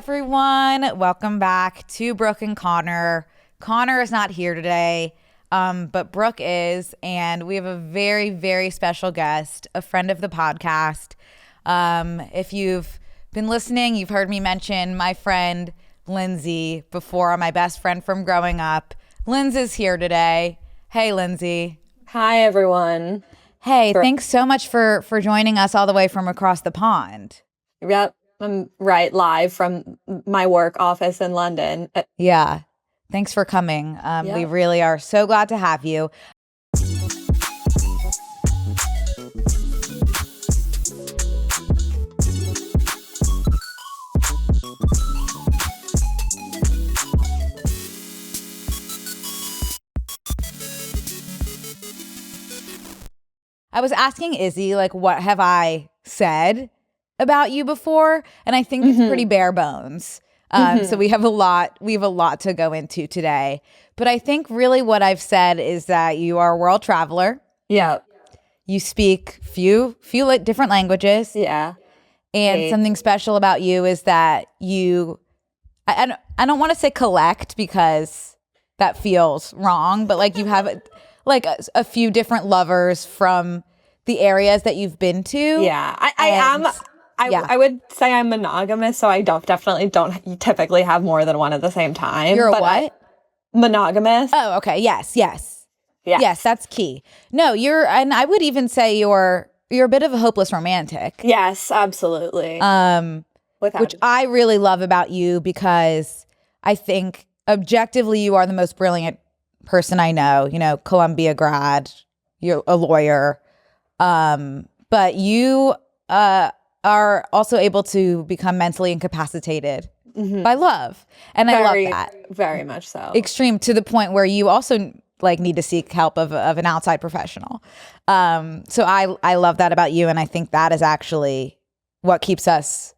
everyone. Welcome back to Brooke and Connor. Connor is not here today, but Brooke is, and we have a very, very special guest, a friend of the podcast. If you've been listening, you've heard me mention my friend Lindsay before, my best friend from growing up. Lindsay's here today. Hey, Lindsay. Hi, everyone. Hey, thanks so much for joining us all the way from across the pond. Yep, I'm right live from my work office in London. Yeah, thanks for coming. We really are so glad to have you. I was asking Izzy, like, what have I said about you before? And I think it's pretty bare bones. So we have a lot to go into today. But I think really what I've said is that you are a world traveler. Yeah. You speak few different languages. Yeah. And something special about you is that I don't want to say collect because that feels wrong, but like you have like a few different lovers from the areas that you've been to. Yeah, I would say I'm monogamous, so I definitely don't typically have more than one at the same time. You're what? Monogamous. Oh, okay. Yes, that's key. No, and I would even say you're a bit of a hopeless romantic. Yes, absolutely. Which I really love about you because I think objectively you are the most brilliant person I know. You know, Columbia grad, you're a lawyer, but you are also able to become mentally incapacitated by love, and I love that very much so. Extreme to the point where you also like need to seek help of an outside professional. So I love that about you, and I think that is actually what keeps us.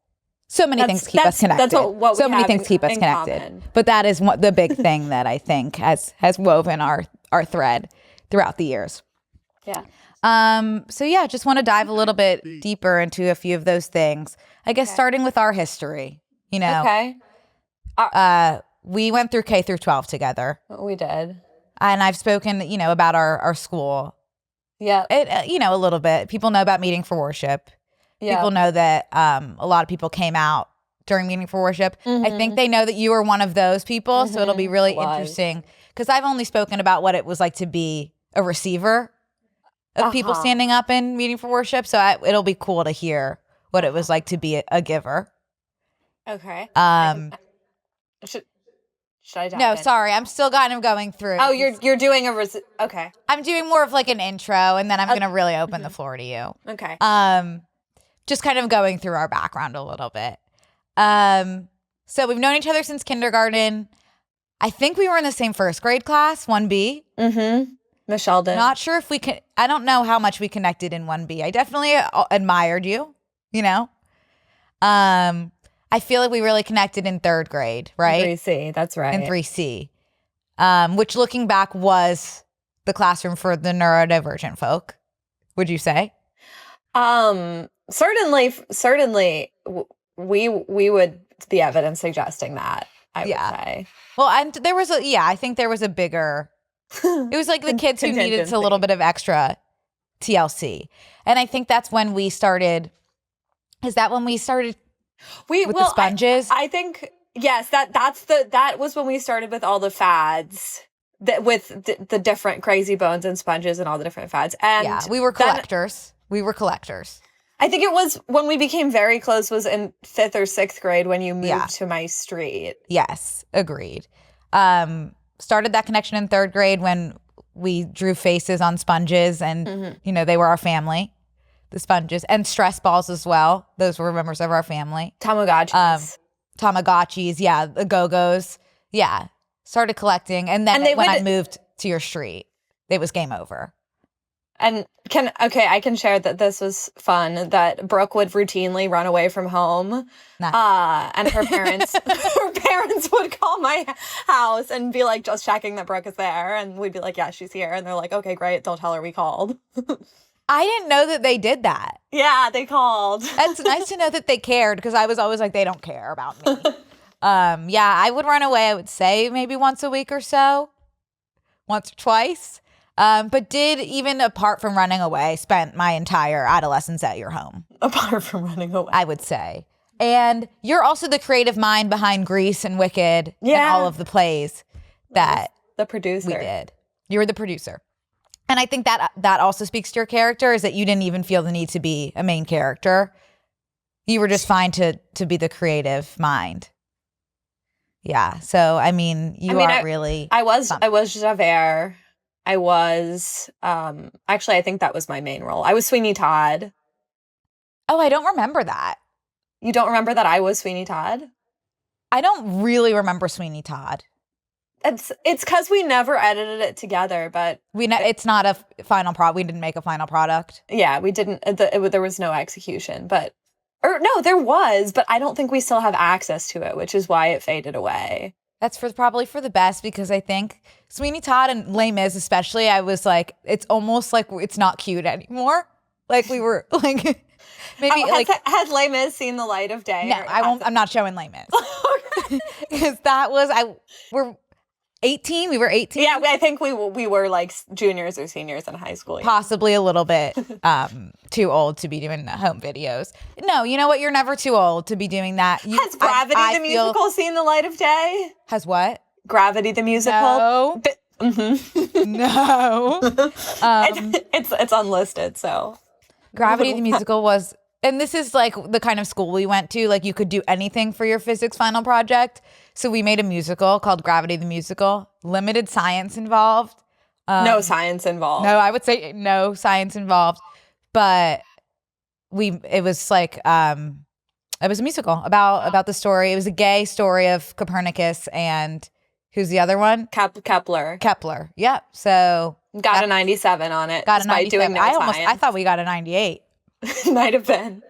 So many things keep us connected. That's what so many things keep us connected. Common. But that is the big thing that I think has woven our thread throughout the years. Yeah. So yeah, just want to dive a little bit deeper into a few of those things. I guess starting with our history. You know. Okay. We went through K through 12 together. We did. And I've spoken, about our school. Yeah. A little bit. People know about Meeting for Worship. Yeah. People know that a lot of people came out during Meeting for Worship. I think they know that you were one of those people. So it'll be really interesting because I've only spoken about what it was like to be a receiver of people standing up and Meeting for Worship. So it'll be cool to hear what it was like to be a giver. Okay. Should I dive No, in? sorry. I'm still kind of going through. Oh, you're doing okay. I'm doing more of like an intro, and then I'm going to really open the floor to you. Okay. Just kind of going through our background a little bit. So we've known each other since kindergarten. I think we were in the same first grade class, 1B. Michelle did. Not sure if we can. I don't know how much we connected in 1B. I definitely admired you. I feel like we really connected in third grade, right? 3C, that's right. In 3C, which looking back was the classroom for the neurodivergent folk. Would you say? Certainly, we would be evidence suggesting that. I would say. Well, and there was I think there was a bigger. It was like the kids who needed a little bit of extra TLC, and I think that's when we started. Is that when we started? The sponges? I think yes. That was when we started with all the fads. With the different crazy bones and sponges and all the different fads. And we were collectors. I think it was when we became very close was in 5th or 6th grade when you moved to my street. Yes, agreed. Started that connection in 3rd grade when we drew faces on sponges and, they were our family, the sponges. And stress balls as well. Those were members of our family. Tamagotchis, the Go-Go's. Yeah. Started collecting. And then when I moved to your street, it was game over. And I can share that this was fun, that Brooke would routinely run away from home. Nice. And her parents would call my house and be like, just checking that Brooke is there. And we'd be like, yeah, she's here. And they're like, okay, great. Don't tell her we called. I didn't know that they did that. Yeah, they called. It's nice to know that they cared because I was always like, they don't care about me. Yeah, I would run away, I would say maybe once a week or so. Once or twice. But did, even apart from running away, spent my entire adolescence at your home. Apart from running away. I would say. And you're also the creative mind behind Grease and Wicked and all of the plays that the producer. We did. You were the producer. And I think that also speaks to your character, is that you didn't even feel the need to be a main character. You were just fine to be the creative mind. Yeah. So, I mean, really. I was Javert. I was, actually, I think that was my main role. I was Sweeney Todd. Oh, I don't remember that. You don't remember that I was Sweeney Todd? I don't really remember Sweeney Todd. It's because we never edited it together, but it's not a final product. We didn't make a final product. Yeah, we didn't. There was no execution, no, there was, but I don't think we still have access to it, which is why it faded away. That's probably for the best, because I think Sweeney Todd and Les Mis especially, I was like, it's almost like it's not cute anymore. Like we were like, maybe has Les Mis seen the light of day? No, I won't. I'm not showing Les Mis because we're 18. We were 18. Yeah, I think we were like juniors or seniors in high school. Yeah. Possibly a little bit too old to be doing home videos. No, you know what? You're never too old to be doing that. Has Gravity the musical seen the light of day? Has what? Gravity the musical? No. No. It's unlisted, so. Gravity the musical was, and this is like the kind of school we went to, like you could do anything for your physics final project. So we made a musical called Gravity the Musical. Limited science involved. No science involved. No, I would say no science involved. But it was like, it was a musical about the story. It was a gay story of Copernicus and who's the other one? Kepler. Yeah. So got a 97 on it. Got a 97. I thought we got a 98. Might have been.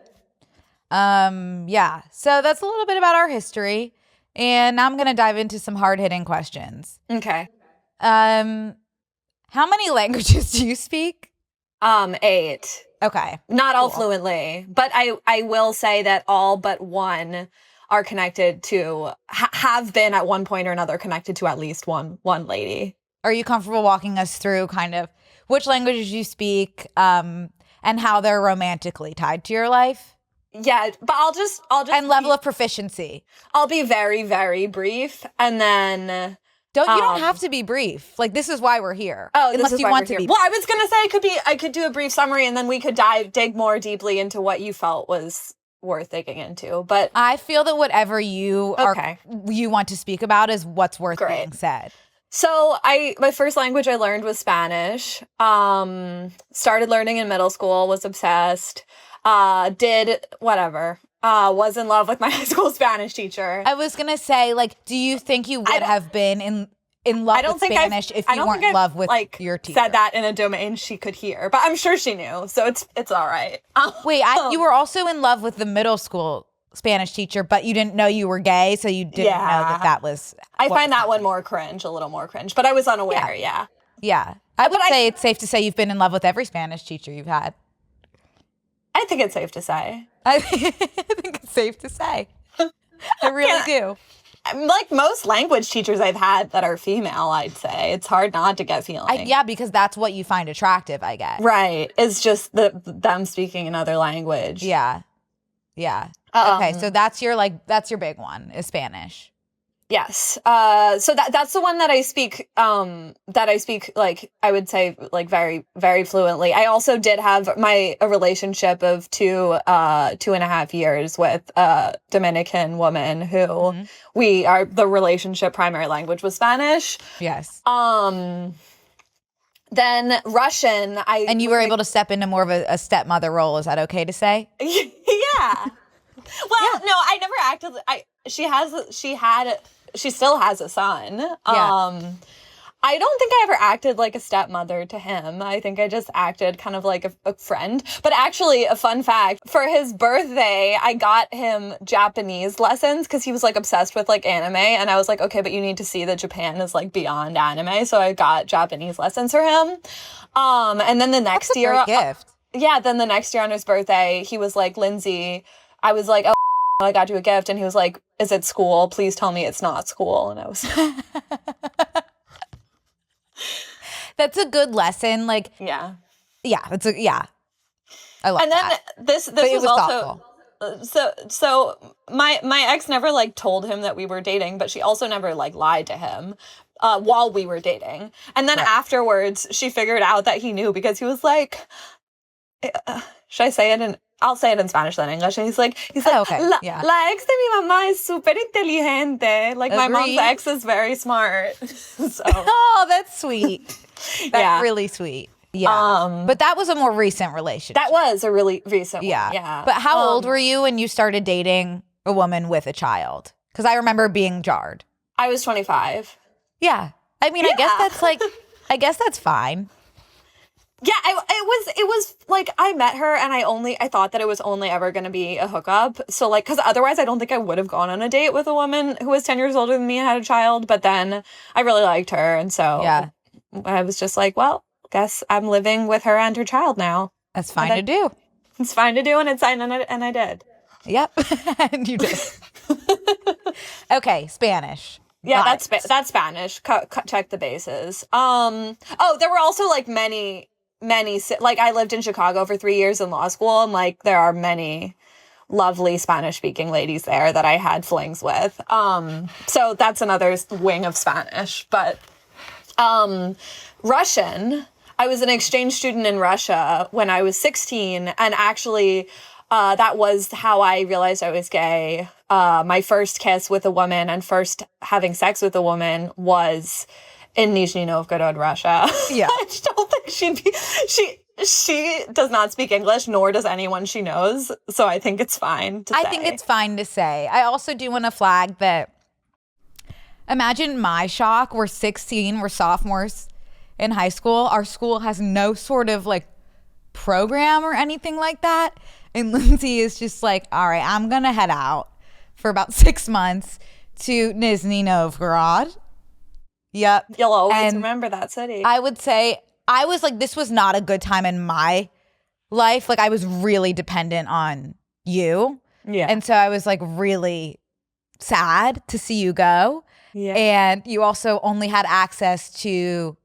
Yeah. So that's a little bit about our history. And now I'm going to dive into some hard-hitting questions. Okay. How many languages do you speak? 8. Okay. Not all fluently, but I will say that all but one are connected to, have been at one point or another connected to at least one lady. Are you comfortable walking us through kind of which languages you speak and how they're romantically tied to your life? Yeah, but I'll just and level of proficiency. I'll be very, very brief, and then you don't have to be brief. Like, this is why we're here. Oh, unless you want to be. Well, I was gonna say I could do a brief summary, and then we could dig more deeply into what you felt was worth digging into. But I feel that whatever you want to speak about is what's worth being said. So my first language I learned was Spanish. Started learning in middle school, was obsessed. Did whatever. Was in love with my high school Spanish teacher. I was gonna say, like, do you think you would have been in love with Spanish if you weren't in love with your teacher? Said that in a domain she could hear, but I'm sure she knew, so it's all right. Wait, you were also in love with the middle school Spanish teacher, but you didn't know you were gay, so you didn't know that was. I find that one a little more cringe, but I was unaware. Yeah. I would say it's safe to say you've been in love with every Spanish teacher you've had. I think it's safe to say. I think it's safe to say. I really do. Like most language teachers I've had that are female, I'd say. It's hard not to get feeling. Yeah, because that's what you find attractive, I guess. Right. It's just them speaking another language. Yeah. Okay, so that's your big one, is Spanish. Yes. So that's the one that I speak like, I would say, like, very, very fluently. I also did have a relationship of 2.5 years with a Dominican woman who the relationship primary language was Spanish. Yes. Then Russian. And you were able to step into more of a stepmother role. Is that okay to say? Yeah. Well, no, I never acted. She still has a son. Yeah. I don't think I ever acted like a stepmother to him. I think I just acted kind of like a friend. But actually, a fun fact, for his birthday, I got him Japanese lessons because he was like obsessed with like anime. And I was like, okay, but you need to see that Japan is like beyond anime. So I got Japanese lessons for him. And then the next year, great gift. Yeah, then the next year on his birthday, he was like, Lindsay, I was like, oh, I got you a gift. And he was like, is it school? Please tell me it's not school. And I was That's a good lesson. Like, yeah. I love and then that. this But it was was also thoughtful. so my ex never like told him that we were dating, but she also never like lied to him while we were dating. And then afterwards she figured out that he knew, because he was like, should I say it in I'll say it in Spanish than English. And he's like, okay. La ex de mi mamá es súper inteligente. Like, my mom's ex is very smart. So. Oh, that's sweet. That's really sweet. Yeah. But that was a more recent relationship. That was a really recent one. Yeah. But how old were you when you started dating a woman with a child? Because I remember being jarred. I was 25. Yeah. I mean, I guess that's fine. Yeah, it was like, I met her and I thought that it was only ever going to be a hookup. So like, because otherwise I don't think I would have gone on a date with a woman who was 10 years older than me and had a child. But then I really liked her. And so I was just like, well, guess I'm living with her and her child now. That's fine to do. It's fine to do, and it's fine, and I did. Yep. And you did. Okay, Spanish. Yeah, that's Spanish. Check the bases. There were also like many, like, I lived in Chicago for 3 years in law school, and like there are many lovely Spanish speaking ladies there that I had flings with. So that's another wing of Spanish. But Russian, I was an exchange student in Russia when I was 16, and actually that was how I realized I was gay. My first kiss with a woman and first having sex with a woman was in Nizhny Novgorod, Russia. Yeah. I don't think she does not speak English, nor does anyone she knows. So I think it's fine to say. I think it's fine to say. I also do want to flag that, imagine my shock. We're 16, we're sophomores in high school. Our school has no sort of like program or anything like that. And Lindsay is just like, all right, I'm going to head out for about 6 months to Nizhny Novgorod. Yep. You'll always remember that city. I would say I was like, this was not a good time in my life. Like, I was really dependent on you. Yeah. And so I was like really sad to see you go. Yeah. And you also only had access to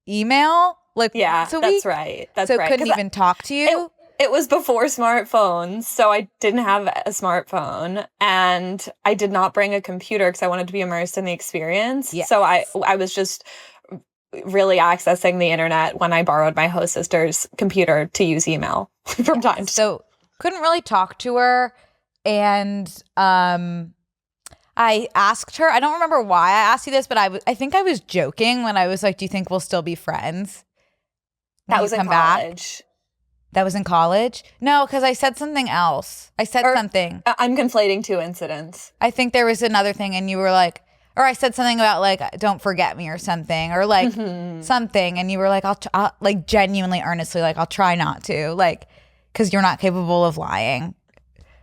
email. Like, yeah, so that's right. That's right. Couldn't even talk to you. It was before smartphones, so I didn't have a smartphone, and I did not bring a computer because I wanted to be immersed in the experience. Yes. So I was just really accessing the internet when I borrowed my host sister's computer to use email from time to time. So couldn't really talk to her, and I asked her, I don't remember why I asked you this, but I think I was joking when I was like, do you think we'll still be friends? That was in college. That was in college? No, because I said something else. I said something. I'm conflating two incidents. I think there was another thing, and you were like, or I said something about like, don't forget me or something, or like something, and you were like, I'll like genuinely, earnestly, like, I'll try not to, like, because you're not capable of lying.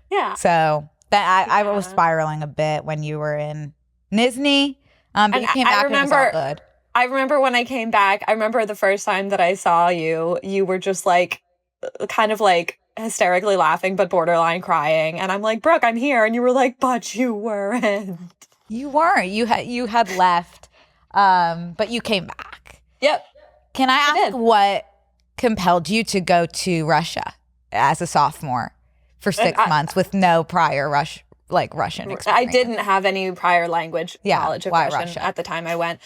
Yeah. So that I was spiraling a bit when you were in Nizhny, but you came back and it was all good. I remember when I came back, I remember the first time that I saw you, you were just like, kind of like hysterically laughing, but borderline crying. And I'm like, Brooke, I'm here. And you were like, but you weren't. You weren't. You had left, but you came back. Yep. Can I ask what compelled you to go to Russia as a sophomore for 6 months with no prior Russian experience? I didn't have any prior language knowledge of Russian at the time I went.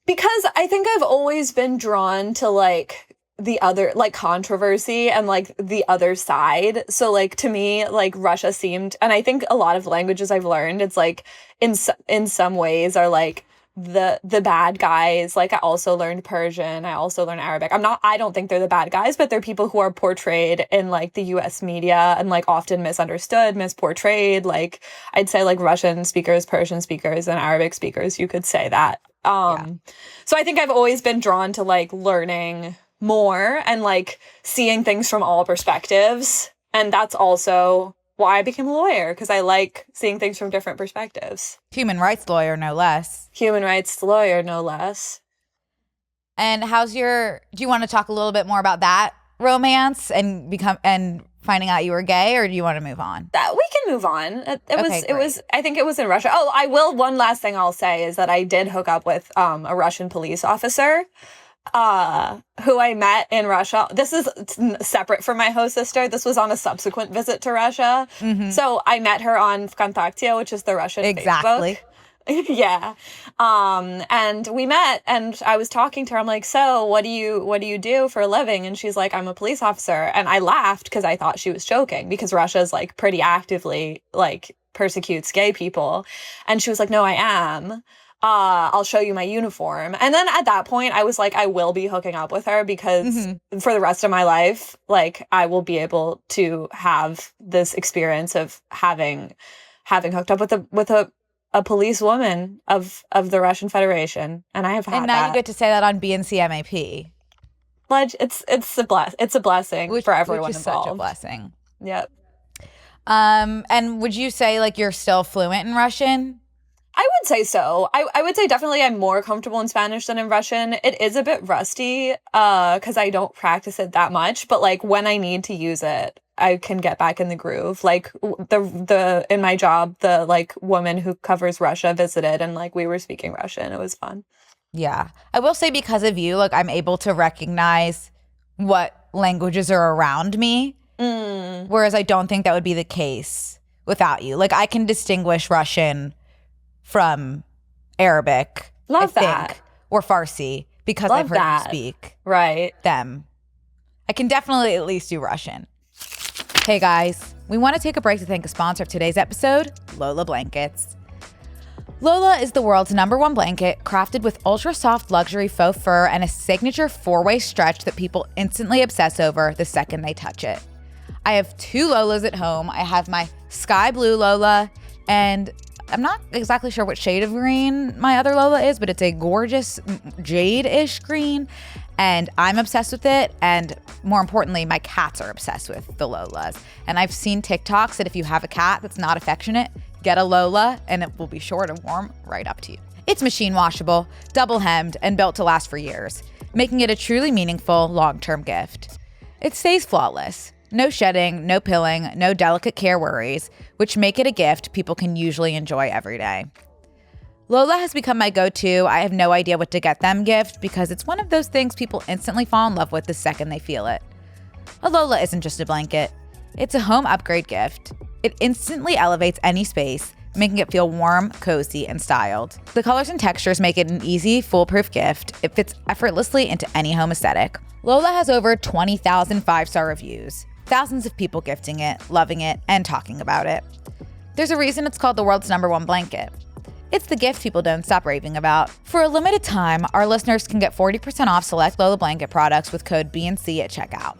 Because I think I've always been drawn to like the other, like, controversy and like the other side. So like to me, like, Russia seemed, and I think a lot of languages I've learned, it's like in some ways are like the bad guys. Like, I also learned Persian, I also learned Arabic. I don't think they're the bad guys, but they're people who are portrayed in like the US media and like often misunderstood, misportrayed. Like, I'd say like Russian speakers, Persian speakers, and Arabic speakers, you could say that. So I think I've always been drawn to like learning more and like seeing things from all perspectives. And that's also why I became a lawyer, because I like seeing things from different perspectives. Human rights lawyer, no less. Human rights lawyer, no less. And do you want to talk a little bit more about that romance and finding out you were gay, or do you want to move on? We can move on. It was I think it was in Russia. Oh, one last thing I'll say is that I did hook up with a Russian police officer who I met in Russia. This is separate from my host sister. This was on a subsequent visit to Russia. Mm-hmm. So I met her on Vkontakte, which is the Russian Facebook. Yeah. And we met, and I was talking to her. I'm like, so what do you do for a living? And she's like, I'm a police officer. And I laughed because I thought she was joking, because Russia's like pretty actively like persecutes gay people. And she was like, no, I am. I'll show you my uniform. And then at that point I was like, I will be hooking up with her, because for the rest of my life, like, I will be able to have this experience of having hooked up with a police woman of the Russian Federation, and I have had that. And now you get to say that on BNCMAP. It's a blessing for everyone which is involved. Such a blessing. Yep. And would you say like you're still fluent in Russian? I would say so. I would say definitely I'm more comfortable in Spanish than in Russian. It is a bit rusty because I don't practice it that much, but like when I need to use it, I can get back in the groove. Like the in my job, the like woman who covers Russia visited, and like we were speaking Russian. It was fun. Yeah. I will say, because of you, like I'm able to recognize what languages are around me. Whereas I don't think that would be the case without you. Like I can distinguish Russian from Arabic, I think, or Farsi, because I've heard you speak them. I can definitely at least do Russian. Hey guys, we want to take a break to thank a sponsor of today's episode, Lola Blankets. Lola is the world's #1 blanket, crafted with ultra soft luxury faux fur and a signature 4-way stretch that people instantly obsess over the second they touch it. I have 2 Lolas at home. I have my sky blue Lola, and I'm not exactly sure what shade of green my other Lola is, but it's a gorgeous jade-ish green, and I'm obsessed with it. And more importantly, my cats are obsessed with the Lolas. And I've seen TikToks that if you have a cat that's not affectionate, get a Lola and it will be sure to warm right up to you. It's machine washable, double hemmed, and built to last for years, making it a truly meaningful long-term gift. It stays flawless. No shedding, no pilling, no delicate care worries, which make it a gift people can usually enjoy every day. Lola has become my go-to. I have no idea what to get them gift, because it's one of those things people instantly fall in love with the second they feel it. A Lola isn't just a blanket. It's a home upgrade gift. It instantly elevates any space, making it feel warm, cozy, and styled. The colors and textures make it an easy, foolproof gift. It fits effortlessly into any home aesthetic. Lola has over 20,000 5-star reviews. Thousands of people gifting it, loving it, and talking about it. There's a reason it's called the world's #1 blanket. It's the gift people don't stop raving about. For a limited time, our listeners can get 40% off select Lola Blanket products with code BNC at checkout.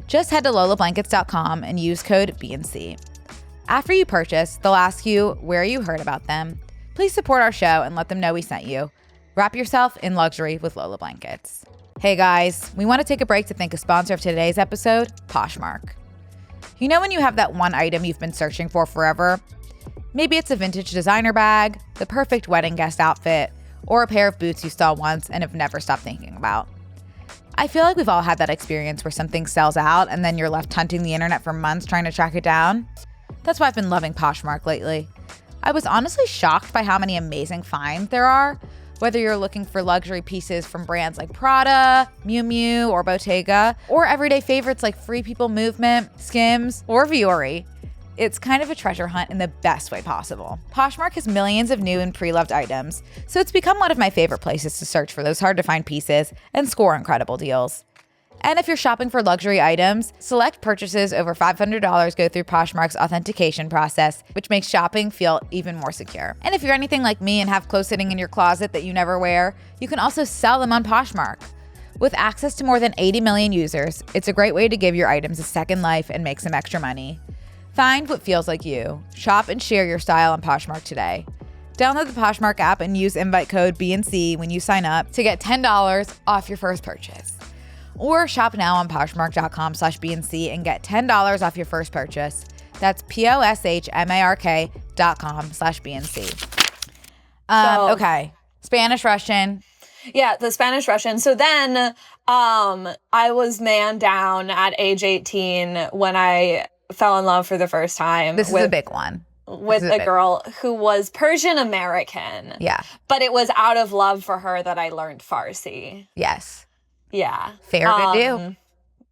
Just head to lolablankets.com and use code BNC. After you purchase, they'll ask you where you heard about them. Please support our show and let them know we sent you. Wrap yourself in luxury with Lola Blankets. Hey guys, we want to take a break to thank a sponsor of today's episode, Poshmark. You know when you have that one item you've been searching for forever? Maybe it's a vintage designer bag, the perfect wedding guest outfit, or a pair of boots you saw once and have never stopped thinking about. I feel like we've all had that experience where something sells out and then you're left hunting the internet for months trying to track it down. That's why I've been loving Poshmark lately. I was honestly shocked by how many amazing finds there are. Whether you're looking for luxury pieces from brands like Prada, Miu Miu, or Bottega, or everyday favorites like Free People Movement, Skims, or Vuori, it's kind of a treasure hunt in the best way possible. Poshmark has millions of new and pre-loved items, so it's become one of my favorite places to search for those hard-to-find pieces and score incredible deals. And if you're shopping for luxury items, select purchases over $500 go through Poshmark's authentication process, which makes shopping feel even more secure. And if you're anything like me and have clothes sitting in your closet that you never wear, you can also sell them on Poshmark. With access to more than 80 million users, it's a great way to give your items a second life and make some extra money. Find what feels like you. Shop and share your style on Poshmark today. Download the Poshmark app and use invite code BNC when you sign up to get $10 off your first purchase. Or shop now on Poshmark.com/BNC and get $10 off your first purchase. That's POSHMARK.com/BNC. Okay. Spanish, Russian. Yeah, the Spanish Russian. So then I was man down at age 18 when I fell in love for the first time. This is a big one. With a girl who was Persian American. Yeah. But it was out of love for her that I learned Farsi. Yes. Yeah. Fair to do.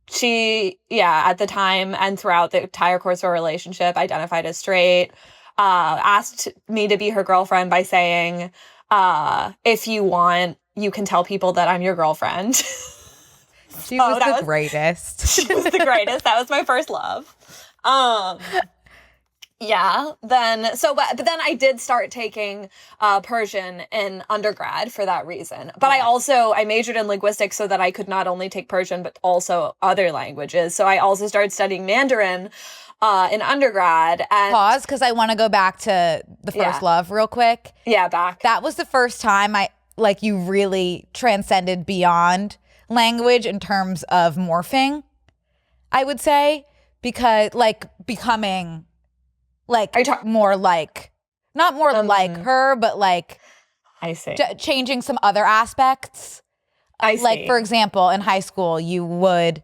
She, at the time and throughout the entire course of our relationship, identified as straight, asked me to be her girlfriend by saying, if you want, you can tell people that I'm your girlfriend. She was the greatest. She was the greatest. That was my first love. Yeah. But then I did start taking Persian in undergrad for that reason. But I majored in linguistics so that I could not only take Persian, but also other languages. So I also started studying Mandarin in undergrad. And pause, because I want to go back to the first love real quick. Yeah, back. That was the first time you really transcended beyond language in terms of morphing, I would say, because becoming more like, not more like her, but I see. Changing some other aspects. I see. Like, for example, in high school, you would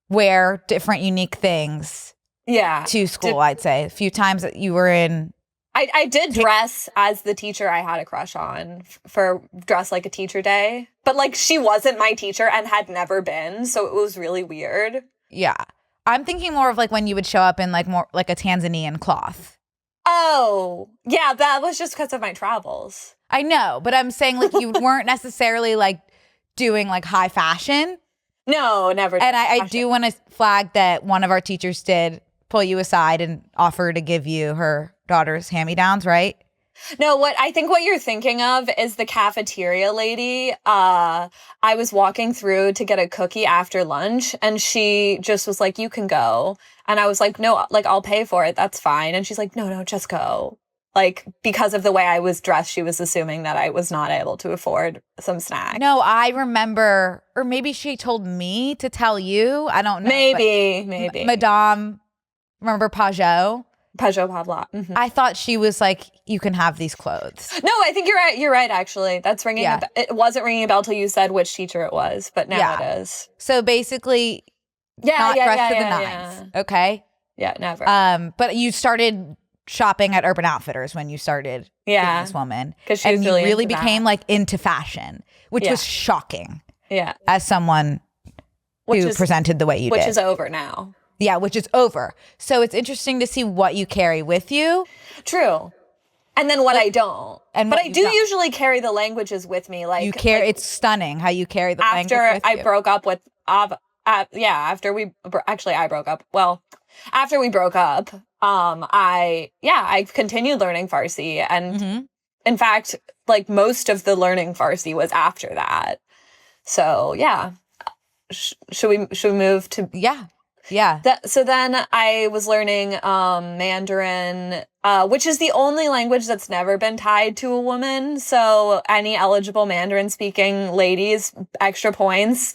wear different unique things to school, I'd say. A few times that you were in... I did dress as the teacher I had a crush on for Dress Like a Teacher Day. But, she wasn't my teacher and had never been, so it was really weird. Yeah. I'm thinking more of, when you would show up in, more like a Tanzanian cloth. Oh, yeah, that was just because of my travels. I know, but I'm saying, you weren't necessarily, doing, high fashion. No, never. And I do want to flag that one of our teachers did pull you aside and offer to give you her daughter's hand-me-downs, right? No, I think what you're thinking of is the cafeteria lady. I was walking through to get a cookie after lunch, and she just was like, "You can go." And I was like, "No, I'll pay for it. That's fine." And she's like, "No, just go." Because of the way I was dressed, she was assuming that I was not able to afford some snack. No, I remember, or maybe she told me to tell you. I don't know. Maybe. Madame, remember Pajot? Pajot Pavlov. Mm-hmm. I thought she was like, you can have these clothes. No, I think you're right. You're right, actually. That's ringing a bell. It wasn't ringing a bell till you said which teacher it was, but now it is. So basically, not dressed to the nines. Yeah. Okay? Yeah, never. But you started shopping at Urban Outfitters when you started dating this woman. Because she was you really became into fashion, which was shocking. Yeah. As someone who presented the way you did. Which is over now. Yeah, which is over. So it's interesting to see what you carry with you. True. And then what I don't. But I do don't. Usually carry the languages with me. You carry. It's stunning how you carry the language with you. After I broke up with after we actually I broke up. Well, after we broke up, I continued learning Farsi, and in fact, most of the learning Farsi was after that. So yeah, should we move to Yeah. So then I was learning Mandarin, which is the only language that's never been tied to a woman. So any eligible Mandarin speaking ladies, extra points.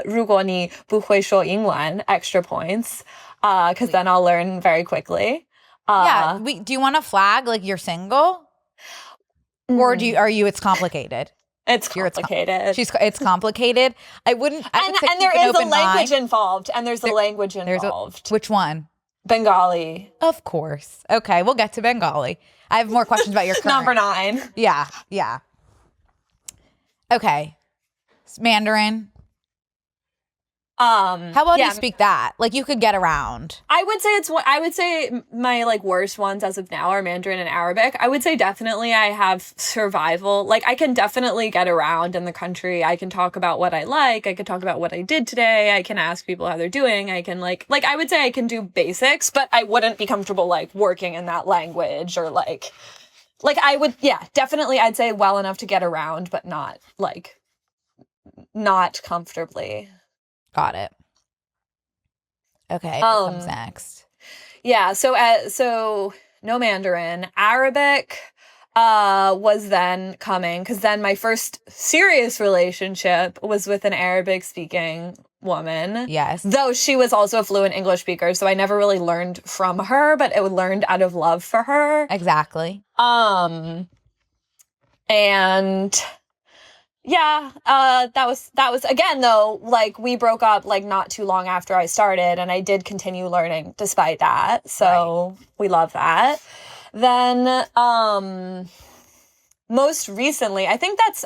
如果你不会说英文, extra points. Because then I'll learn very quickly. Do you want to flag you're single? Or it's complicated? It's complicated. It's complicated. I would and there is a language involved. And there's a language involved. Which one? Bengali. Of course. Okay, we'll get to Bengali. I have more questions about your current. Number 9. Yeah. Okay. Mandarin. How well do you speak that? You could get around. I would say my worst ones as of now are Mandarin and Arabic. I would say definitely I have survival. I can definitely get around in the country. I can talk about what I like. I can talk about what I did today. I can ask people how they're doing. I can I would say I can do basics, but I wouldn't be comfortable working in that language or I would definitely I'd say well enough to get around, but not not comfortably. Got it. Okay, what comes next? Yeah, so no Mandarin. Arabic was then coming, because then my first serious relationship was with an Arabic-speaking woman. Yes. Though she was also a fluent English speaker, so I never really learned from her, but I learned out of love for her. Exactly. And Yeah, that was again though, like we broke up like not too long after I started, and I did continue learning despite that. So we love that. Then most recently, I think that's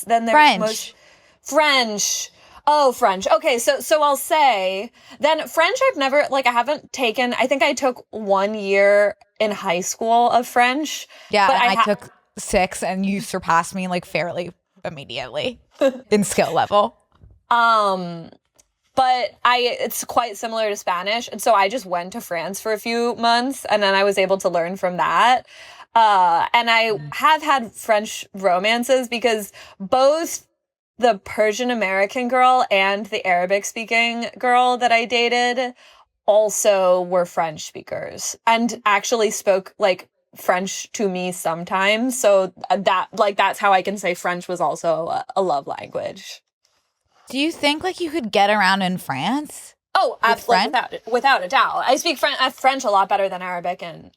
then there's French. most French. Oh, French. Okay, so I'll say then French I've never like I haven't taken. I think I took 1 year in high school of French. Yeah, but and I took 6 and you surpassed me like fairly immediately in skill level. But it's quite similar to Spanish. And so I just went to France for a few months and then I was able to learn from that. And I have had French romances because both the Persian American girl and the Arabic speaking girl that I dated also were French speakers and actually spoke like French to me sometimes. So that's how I can say French was also a love language. Do you think like you could get around in France? Oh, absolutely, without a doubt. I speak French a lot better than Arabic and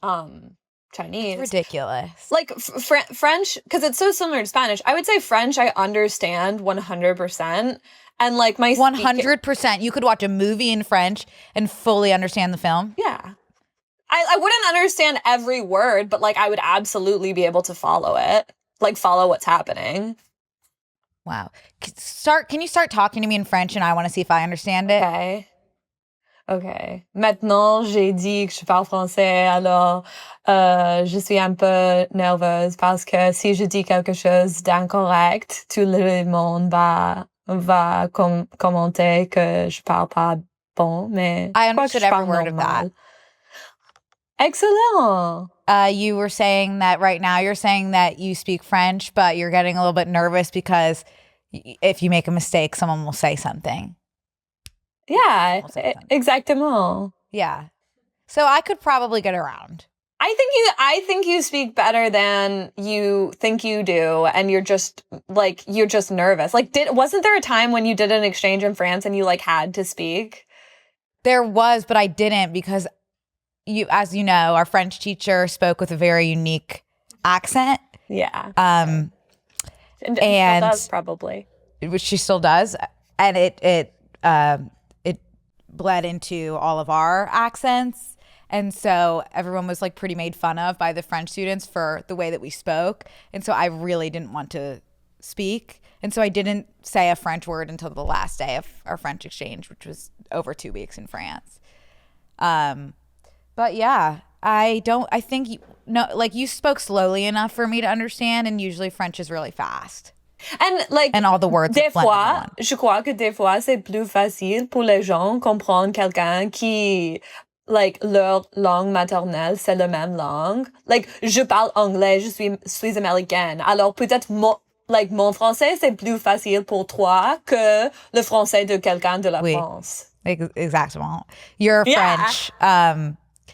Chinese. It's ridiculous. Like French, because it's so similar to Spanish. I would say French I understand 100%. And like my 100%. You could watch a movie in French and fully understand the film. Yeah. I wouldn't understand every word, but like I would absolutely be able to follow it. Like follow what's happening. Wow. Can you start talking to me in French and I want to see if I understand it? Okay. Maintenant, j'ai dit que je parle français, alors je suis un peu nerveuse parce que si je dis quelque chose d'incorrect, tout le monde va commenter que je parle pas bon, mais I understood every word of that. Excellent. You were saying that right now you're saying that you speak French, but you're getting a little bit nervous because if you make a mistake, someone will say something. Yeah, exactement. Yeah. So I could probably get around. I think you speak better than you think you do, and you're just nervous. Like, wasn't there a time when you did an exchange in France and you like had to speak? There was, but I didn't because as you know, our French teacher spoke with a very unique accent. Yeah. And still does, probably. Which she still does, and it bled into all of our accents. And so everyone was like pretty made fun of by the French students for the way that we spoke. And so I really didn't want to speak. And so I didn't say a French word until the last day of our French exchange, which was over 2 weeks in France. But yeah, I think you spoke slowly enough for me to understand. And usually French is really fast. And all the words. Des fois, je crois que des fois, c'est plus facile pour les gens comprendre quelqu'un qui, like, leur langue maternelle, c'est la même langue. Like, je parle anglais, je suis américaine. Alors, peut-être, mon français, c'est plus facile pour toi que le français de quelqu'un de la France. Exactement. You're French.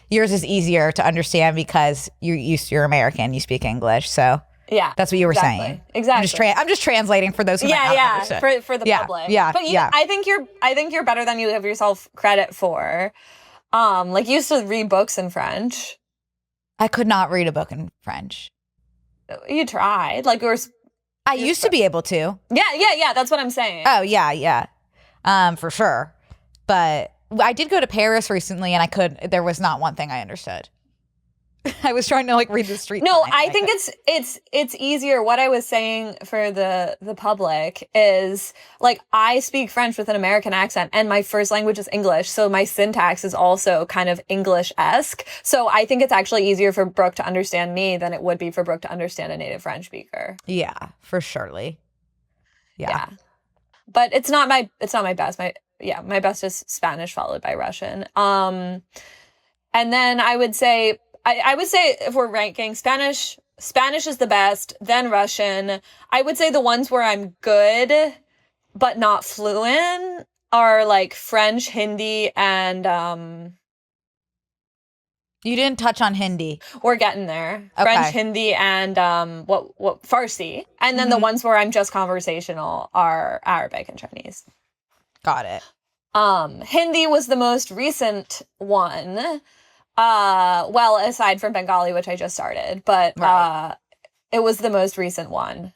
Yours is easier to understand because you're American. You speak English, so. Yeah, that's what you were saying. Exactly. I'm just translating for those who might not understand. For the public. Yeah, but I think you're better than you give yourself credit for. Like you used to read books in French. I could not read a book in French. You tried, I used to be able to. Yeah. That's what I'm saying. Oh yeah. For sure. But I did go to Paris recently, and there was not one thing I understood. I was trying to like read the street. No, I think it's easier. What I was saying for the public is like I speak French with an American accent and my first language is English. So my syntax is also kind of English-esque. So I think it's actually easier for Brooke to understand me than it would be for Brooke to understand a native French speaker. Yeah, for surely. Yeah. But it's not my best. My best is Spanish followed by Russian. And then I would say if we're ranking Spanish is the best, then Russian. I would say the ones where I'm good but not fluent are like French, Hindi, and You didn't touch on Hindi. We're getting there. Okay. French, Hindi, and what Farsi. And then the ones where I'm just conversational are Arabic and Chinese. Got it. Hindi was the most right one. Well, aside from Bengali, which I just started, but it was the most recent one.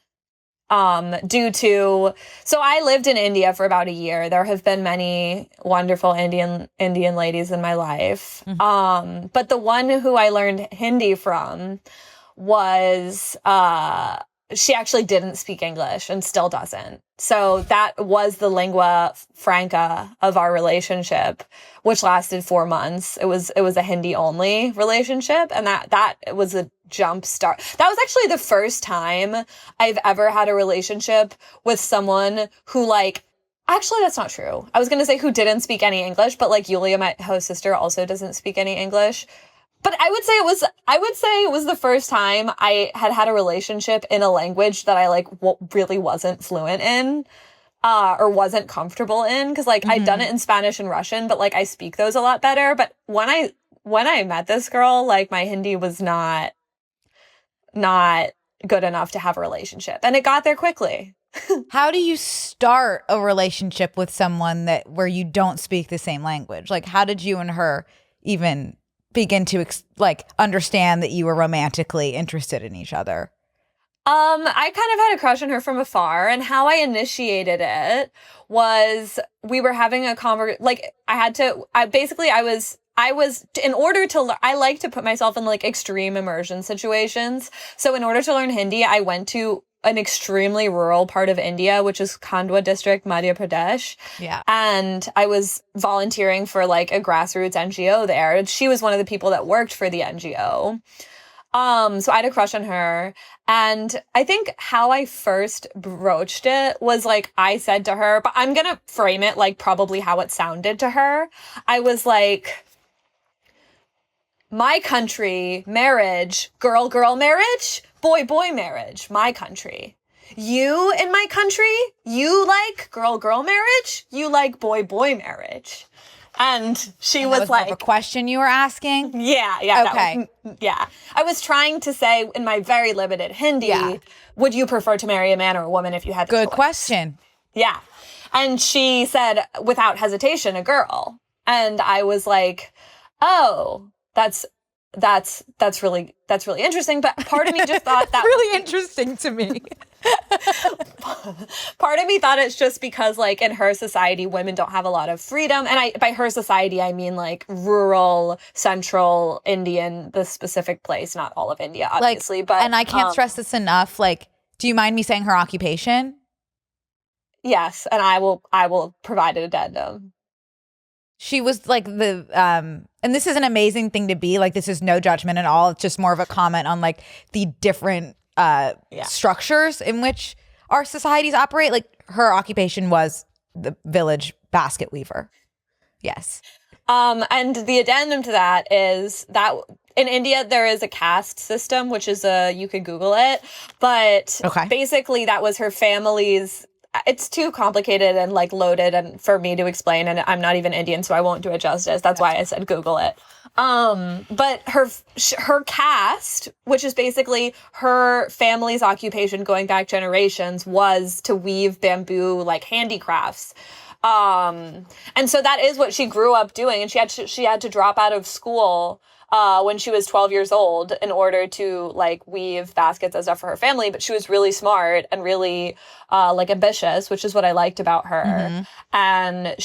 So I lived in India for about a year. There have been many wonderful Indian ladies in my life. But the one who I learned Hindi from was she actually didn't speak English and still doesn't. So that was the lingua franca of our relationship, which lasted 4 months. It was a Hindi only relationship, and that was a jump start. That was actually the first time I've ever had a relationship with someone who, like, actually that's not true. I was going to say who didn't speak any English, but like Yulia, my host sister, also doesn't speak any English. But I would say it was the first time I had a relationship in a language that I like really wasn't fluent in, or wasn't comfortable in. Because like I'd done it in Spanish and Russian, but like I speak those a lot better. But when I met this girl, like my Hindi was not good enough to have a relationship, and it got there quickly. How do you start a relationship with someone where you don't speak the same language? Like, how did you and her even begin to understand that you were romantically interested in each other? I kind of had a crush on her from afar, and how I initiated it was we were having a conversation. Like I like to put myself in like extreme immersion situations. So in order to learn Hindi, I went to an extremely rural part of India, which is Khandwa district, Madhya Pradesh. Yeah. And I was volunteering for like a grassroots NGO there. She was one of the people that worked for the NGO. So I had a crush on her. And I think how I first broached it was like, I said to her, but I'm going to frame it like probably how it sounded to her. I was like, my country, marriage, girl, marriage, boy, marriage, my country. You in my country, you like girl, marriage, you like boy, marriage. And she was like, a question you were asking? Yeah. Okay. Yeah. I was trying to say in my very limited Hindi, would you prefer to marry a man or a woman if you had the Good choice? question. Yeah. And she said, without hesitation, a girl. And I was like, oh, that's really interesting. But part of me just thought that really interesting to me. Part of me thought it's just because like in her society, women don't have a lot of freedom. And by her society, I mean like rural, central Indian, the specific place, not all of India, obviously. And I can't stress this enough. Like, do you mind me saying her occupation? Yes. And I will provide an addendum. She was like and this is an amazing thing to be, like, this is no judgment at all. It's just more of a comment on like the different structures in which our societies operate. Like her occupation was the village basket weaver. Yes. And the addendum to that is that in India, there is a caste system, which is you could Google it, but basically that was her family's. It's too complicated and like loaded and for me to explain, and I'm not even Indian, so I won't do it justice. That's why I said Google it. But her caste, which is basically her family's occupation going back generations, was to weave bamboo like handicrafts. And so that is what she grew up doing, and she had to drop out of school when she was 12 years old in order to like weave baskets and stuff for her family. But she was really smart and really like ambitious, which is what I liked about her. Mm-hmm. And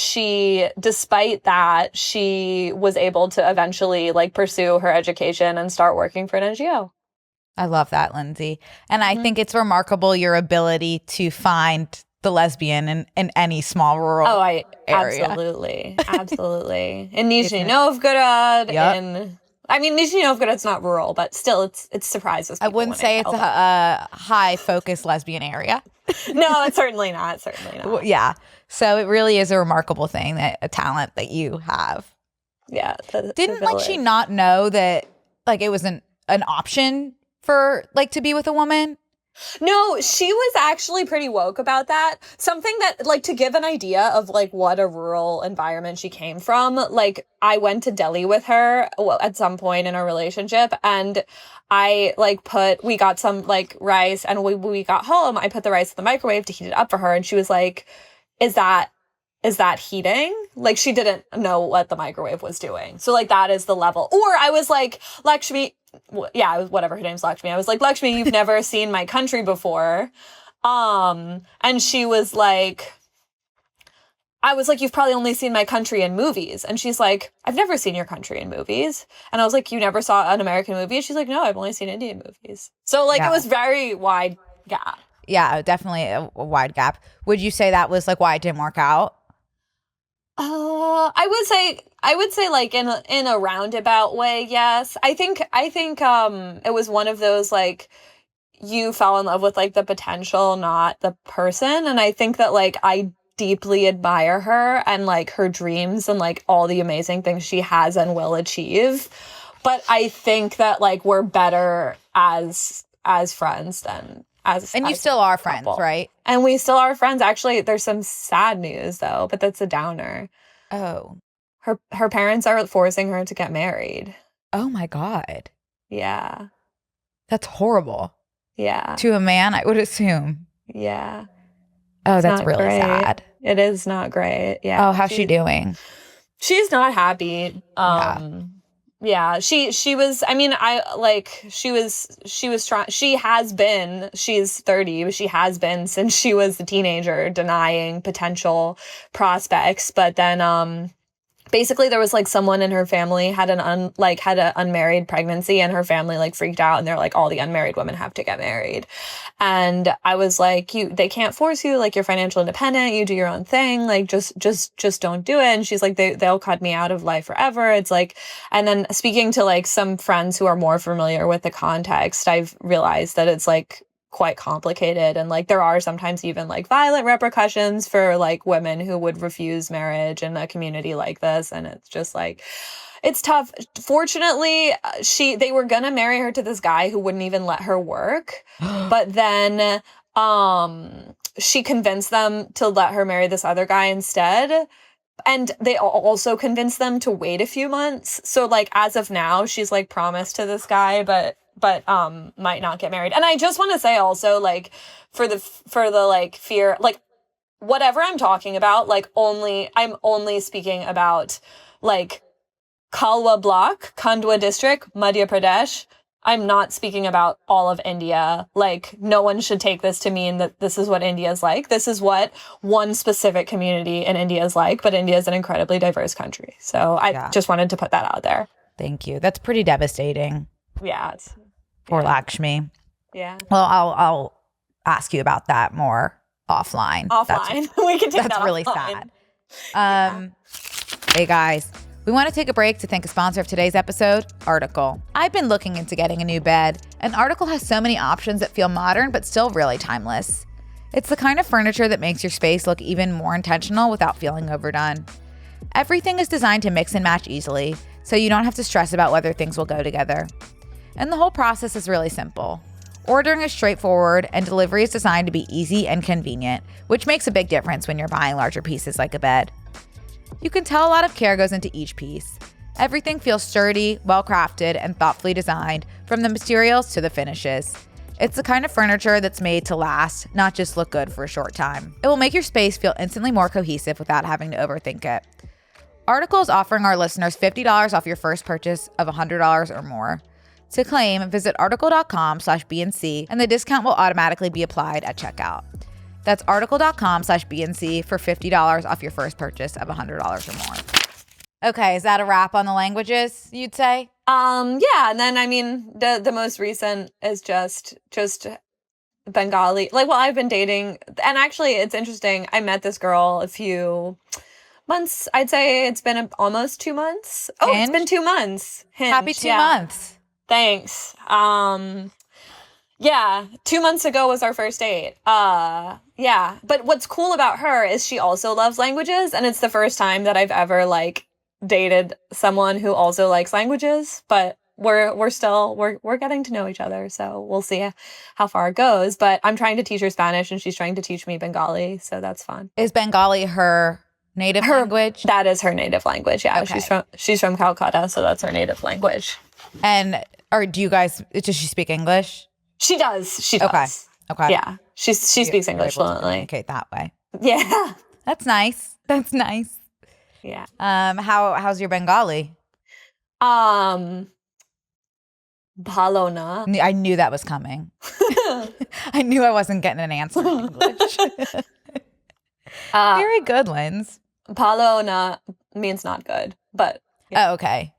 despite that, she was able to eventually like pursue her education and start working for an NGO. I love that, Lindsay. And I think it's remarkable your ability to find the lesbian in any small rural area. Absolutely. In Nizhny Novgorod, Nizhny Novgorod's not rural, but still, it surprises people. I wouldn't say it's a high-focus lesbian area. No, it's certainly not. Well, yeah. So it really is a remarkable thing, a talent that you have. Yeah. Didn't like she not know that like it was an option for like to be with a woman? No, she was actually pretty woke about that. Something that, like, to give an idea of, like, what a rural environment she came from, like, I went to Delhi with her at some point in our relationship, and I, like, we got some, like, rice, and we got home, I put the rice in the microwave to heat it up for her, and she was like, is that heating? Like, she didn't know what the microwave was doing. So, like, that is the level. Or I was like, Lakshmi, whatever her name's Lakshmi. I was like, Lakshmi, you've never seen my country before. And she was like, I was like, you've probably only seen my country in movies. And she's like, I've never seen your country in movies. And I was like, you never saw an American movie? And she's like, no, I've only seen Indian movies. So like it was very wide gap. Yeah, definitely a wide gap. Would you say that was like why it didn't work out? I would say like in a roundabout way, yes. I think it was one of those like you fell in love with like the potential, not the person. And I think that like I deeply admire her and like her dreams and like all the amazing things she has and will achieve. But I think that like we're better as friends than as And you still are friends, couple. right? And we still are friends. Actually, there's some sad news though, but that's a downer. Oh. Her parents are forcing her to get married. Oh my God. Yeah. That's horrible. Yeah. To a man, I would assume. Yeah. Oh, that's really great. sad. It is not great. Yeah. Oh, how's she doing? She's not happy. Yeah. She was, I mean, she was trying, she's 30, but she has been since she was a teenager denying potential prospects. But then, basically there was like someone in her family had an unmarried pregnancy, and her family like freaked out, and they're like, all the unmarried women have to get married. And I was like, they can't force you, like you're financial independent, you do your own thing, like just don't do it. And she's like, they'll cut me out of life forever. It's like, and then speaking to like some friends who are more familiar with the context, I've realized that it's like quite complicated, and like there are sometimes even like violent repercussions for like women who would refuse marriage in a community like this. And it's just like, it's tough. Fortunately, they were gonna marry her to this guy who wouldn't even let her work, but then she convinced them to let her marry this other guy instead. And they also convinced them to wait a few months. So like as of now, she's like promised to this guy, but might not get married. And I just want to say also, like, for the like fear, like whatever I'm talking about, like I'm only speaking about like Kalwa block, Khandwa district, Madhya Pradesh. I'm not speaking about all of India. Like, no one should take this to mean that this is what India is like. This is what one specific community in India is like, but India is an incredibly diverse country. So I just wanted to put that out there. Thank you. That's pretty devastating. Yeah. Poor Lakshmi. Yeah. Well, I'll ask you about that more offline. We can take that That's really offline. Sad. Hey guys, we want to take a break to thank a sponsor of today's episode, Article. I've been looking into getting a new bed, and Article has so many options that feel modern but still really timeless. It's the kind of furniture that makes your space look even more intentional without feeling overdone. Everything is designed to mix and match easily, so you don't have to stress about whether things will go together. And the whole process is really simple. Ordering is straightforward, and delivery is designed to be easy and convenient, which makes a big difference when you're buying larger pieces like a bed. You can tell a lot of care goes into each piece. Everything feels sturdy, well-crafted, and thoughtfully designed, from the materials to the finishes. It's the kind of furniture that's made to last, not just look good for a short time. It will make your space feel instantly more cohesive without having to overthink it. Article is offering our listeners $50 off your first purchase of $100 or more. To claim, visit article.com/BNC, and the discount will automatically be applied at checkout. That's article.com/BNC for $50 off your first purchase of $100 or more. Okay, is that a wrap on the languages, you'd say? Yeah, and then I mean the most recent is just Bengali. Like, well, I've been dating, and actually it's interesting. I met this girl a few months. I'd say it's been almost 2 months. Oh, Hinge? It's been 2 months. Hinge, Happy 2 months. Thanks. Yeah, 2 months ago was our first date. Yeah. But what's cool about her is she also loves languages, and it's the first time that I've ever like dated someone who also likes languages, but we're still getting to know each other, so we'll see how far it goes. But I'm trying to teach her Spanish, and she's trying to teach me Bengali, so that's fun. Is Bengali her native language? That is her native language. Yeah, okay. She's from Calcutta, so that's her native language. And do you guys? Does she speak English? She does. She does. Okay. Yeah, she speaks English fluently. Communicate that way. Yeah, that's nice. That's nice. Yeah. How's your Bengali? Bhalo na. I knew that was coming. I knew I wasn't getting an answer in English. Very good, Linz. Palo means not good, but yeah. Oh, okay.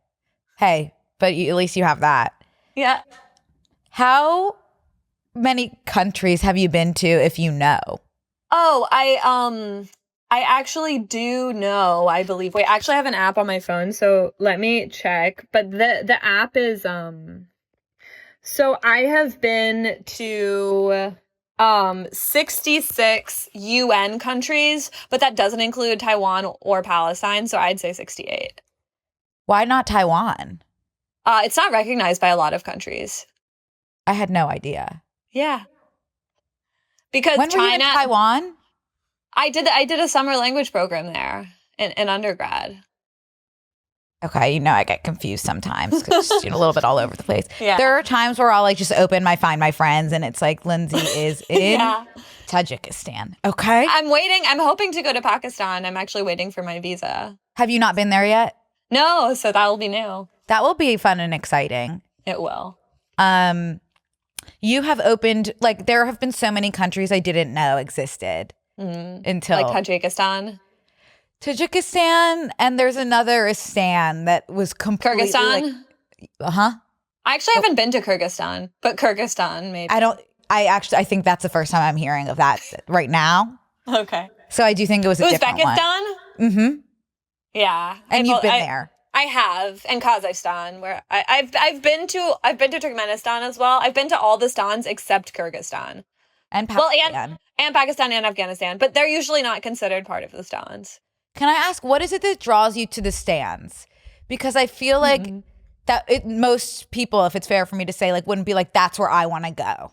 Hey, but at least you have that. Yeah. How many countries have you been to, if you know? Oh, I actually do know, I believe. Wait, I actually have an app on my phone, so let me check. But the app is so I have been to 66 UN countries, but that doesn't include Taiwan or Palestine, so I'd say 68. Why not Taiwan? It's not recognized by a lot of countries. I had no idea. Yeah. Because when China, were you in Taiwan? I did a summer language program there in undergrad. Okay, I get confused sometimes because a little bit all over the place. Yeah. There are times where I'll just open my Find My Friends and it's like Lindsay is in Tajikistan. Okay. I'm waiting. I'm hoping to go to Pakistan. I'm actually waiting for my visa. Have you not been there yet? No, so that will be new. That will be fun and exciting. It will. You have opened, there have been so many countries I didn't know existed until. Like Tajikistan? Tajikistan, and there's another Istan that was completely Kyrgyzstan? I actually haven't been to Kyrgyzstan, but Kyrgyzstan maybe. I think that's the first time I'm hearing of that right now. Okay. So I do think it was a different one. Uzbekistan? Mm-hmm. Yeah. And you've been there. I have, and Kazakhstan, where I've been to Turkmenistan as well. I've been to all the stans except Kyrgyzstan. And Pakistan. And Pakistan and Afghanistan, but they're usually not considered part of the stans. Can I ask, what is it that draws you to the stands? Because I feel like most people, if it's fair for me to say, wouldn't be that's where I want to go.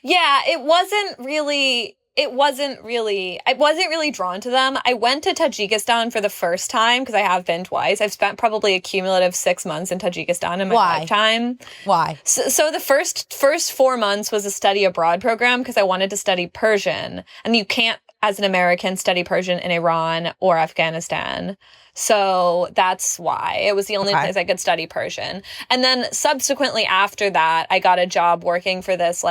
Yeah, I wasn't really drawn to them. I went to Tajikistan for the first time because I have been twice. I've spent probably a cumulative 6 months in Tajikistan in my lifetime. Why? So the first 4 months was a study abroad program because I wanted to study Persian. And you can't, as an American, study Persian in Iran or Afghanistan. So that's why. It was the only place I could study Persian. And then subsequently after that, I got a job working for this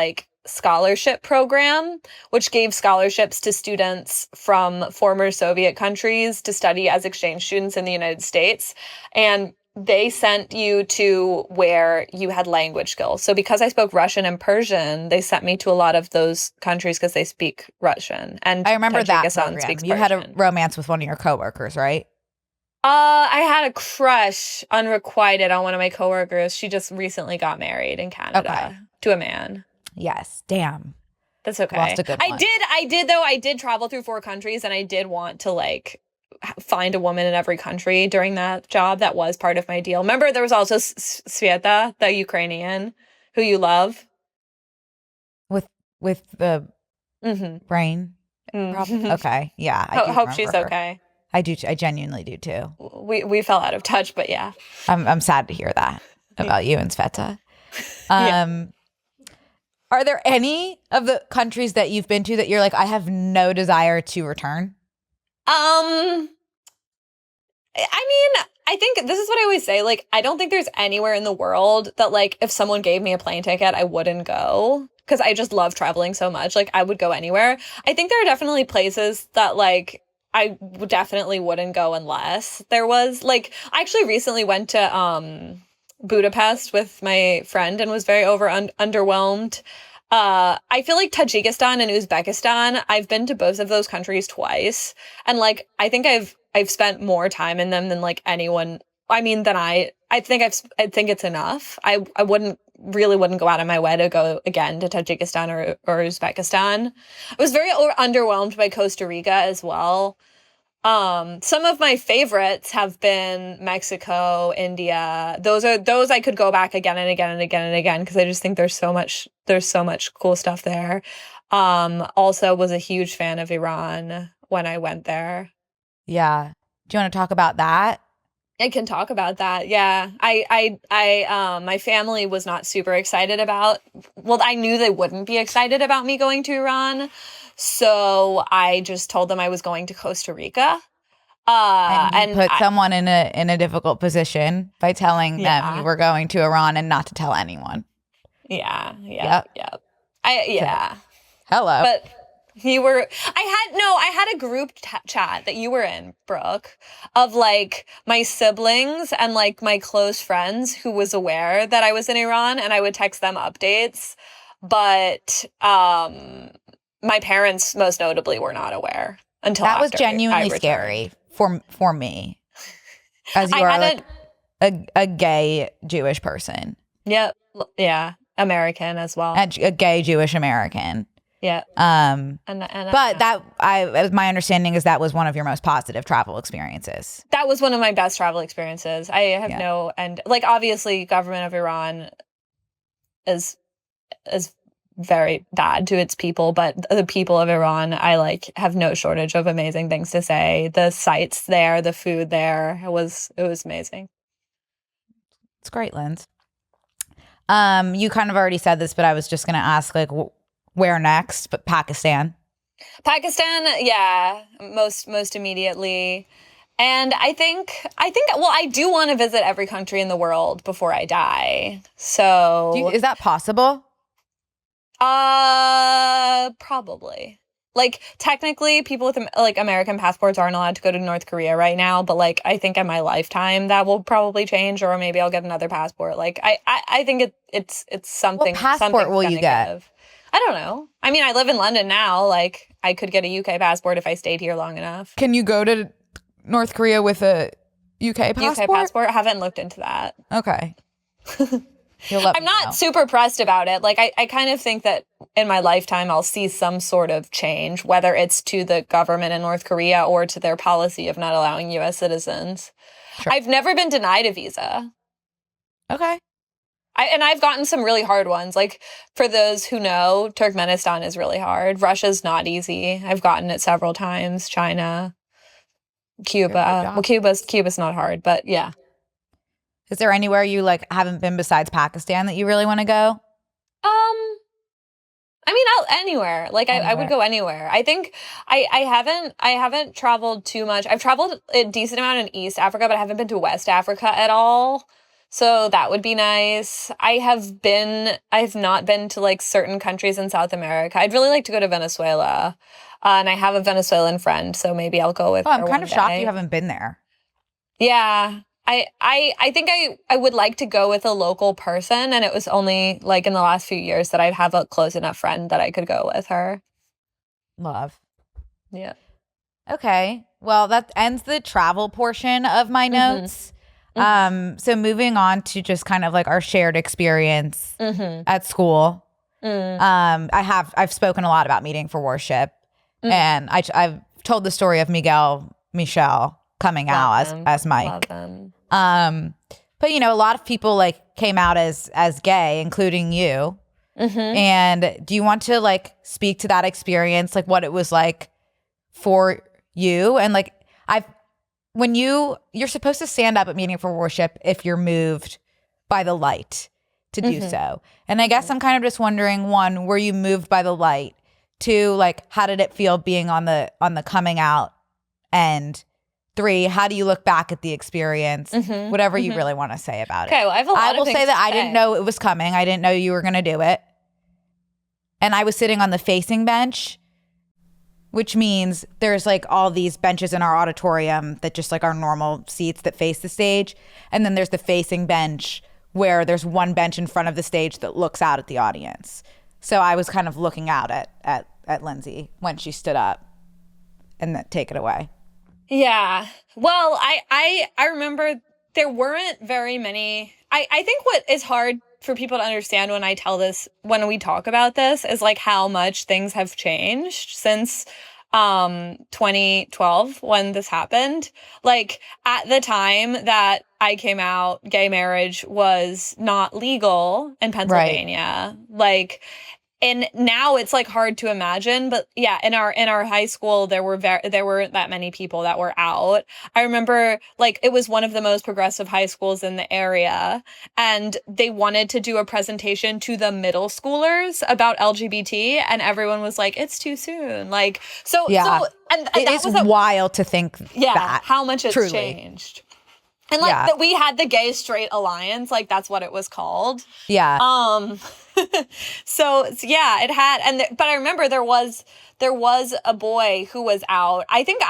scholarship program, which gave scholarships to students from former Soviet countries to study as exchange students in the United States. And they sent you to where you had language skills. So because I spoke Russian and Persian, they sent me to a lot of those countries because they speak Russian. And I remember that program. Speaks you Persian. had a romance with one of your coworkers, right? I had a crush, unrequited, on one of my coworkers. She just recently got married in Canada to a man. Yes. Damn. That's okay. Lost a good one. I did travel through 4 countries, and I did want to find a woman in every country during that job. That was part of my deal. Remember, there was also Sveta, the Ukrainian, who you love. With the brain problem? Okay. Yeah. I hope she's okay. I do. I genuinely do too. We fell out of touch, but yeah. I'm sad to hear that about you and Sveta. Are there any of the countries that you've been to that you're I have no desire to return? I mean, I think this is what I always say. I don't think there's anywhere in the world that if someone gave me a plane ticket, I wouldn't go. Because I just love traveling so much. I would go anywhere. I think there are definitely places that I definitely wouldn't go unless there was I actually recently went to Budapest with my friend and was very underwhelmed. I feel Tajikistan and Uzbekistan, I've been to both of those countries twice. And I think I've spent more time in them than anyone. I mean, I think it's enough. I really wouldn't go out of my way to go again to Tajikistan or Uzbekistan. I was very underwhelmed by Costa Rica as well. Some of my favorites have been Mexico, India. Those I could go back again and again and again and again because I just think there's so much cool stuff there. Also was a huge fan of Iran when I went there. Yeah. Do you want to talk about that? I can talk about that. Yeah. My family was not super excited about, I knew they wouldn't be excited about me going to Iran. So I just told them I was going to Costa Rica. And put someone in a difficult position by telling them you were going to Iran and not to tell anyone. Yeah. Yep. Yeah. Hello. But I had a group chat that you were in, Brooke, of like my siblings and like my close friends who was aware that I was in Iran, and I would text them updates. But my parents, most notably, were not aware until that was after genuinely I scary for me, as you I are hadn't. like a gay Jewish person. Yep. Yeah. American as well. A gay Jewish American. Yeah. But my understanding is that was one of your most positive travel experiences. That was one of my best travel experiences. I have and like obviously government of Iran is very bad to its people, but the people of Iran, I like have no shortage of amazing things to say. The sights there, the food there, it was amazing. It's great, Linz. You kind of already said this, but I was just going to ask, like, where next? But Pakistan, yeah, most immediately. And I think, well, I do want to visit every country in the world before I die. So is that possible? Probably. Like, technically, people with like American passports aren't allowed to go to North Korea right now, but like, I think in my lifetime that will probably change, or maybe I'll get another passport. Like, I think it's something. What passport will you get? I don't know. I mean, I live in London now. Like, I could get a UK passport if I stayed here long enough. Can you go to North Korea with a UK passport? UK passport? I haven't looked into that. Okay. I'm not super pressed about it. Like, I kind of think that in my lifetime, I'll see some sort of change, whether it's to the government in North Korea or to their policy of not allowing U.S. citizens. Sure. I've never been denied a visa. Okay. And I've gotten some really hard ones. Like, for those who know, Turkmenistan is really hard. Russia's not easy. I've gotten it several times. China, Cuba. Well, Cuba's not hard, but yeah. Is there anywhere you like haven't been besides Pakistan that you really want to go? I mean, anywhere. Like, I would go anywhere. I think I haven't traveled too much. I've traveled a decent amount in East Africa, but I haven't been to West Africa at all. So that would be nice. I've not been to like certain countries in South America. I'd really like to go to Venezuela. And I have a Venezuelan friend, so maybe I'll go with her. I'm kind of shocked you haven't been there. Yeah. I think I would like to go with a local person, and it was only like in the last few years that I'd have a close enough friend that I could go with her. Love. Yeah. Okay. Well, that ends the travel portion of my notes. Mm-hmm. So moving on to just kind of like our shared experience at school. I've spoken a lot about meeting for worship, and I've told the story of Michelle coming out as Mike. But you know, a lot of people like came out as gay, including you. And do you want to like speak to that experience, like what it was like for you? And like when you're supposed to stand up at meeting for worship if you're moved by the light to do so. And I guess I'm kind of just wondering, one, were you moved by the light? Two, like how did it feel being on the coming out end? Three, how do you look back at the experience? Whatever you really want to say about it. Okay, well, I have a lot I will say that I didn't know it was coming. I didn't know you were going to do it. And I was sitting on the facing bench, which means there's like all these benches in our auditorium that just like our normal seats that face the stage. And then there's the facing bench where there's one bench in front of the stage that looks out at the audience. So I was kind of looking out at Lindsay when she stood up. And then take it away. Yeah. Well, I remember there weren't very many. I think what is hard for people to understand when we talk about this is like how much things have changed since 2012 when this happened. Like at the time that I came out, gay marriage was not legal in Pennsylvania. Right. Like, and now it's like hard to imagine, but yeah, in our high school there weren't that many people that were out. I remember like it was one of the most progressive high schools in the area, and they wanted to do a presentation to the middle schoolers about LGBT, and everyone was like, "It's too soon." Like and it is wild to think that how much it's truly changed. And like that we had the gay straight alliance, like that's what it was called. Yeah. So yeah, it had, but I remember there was a boy who was out. I think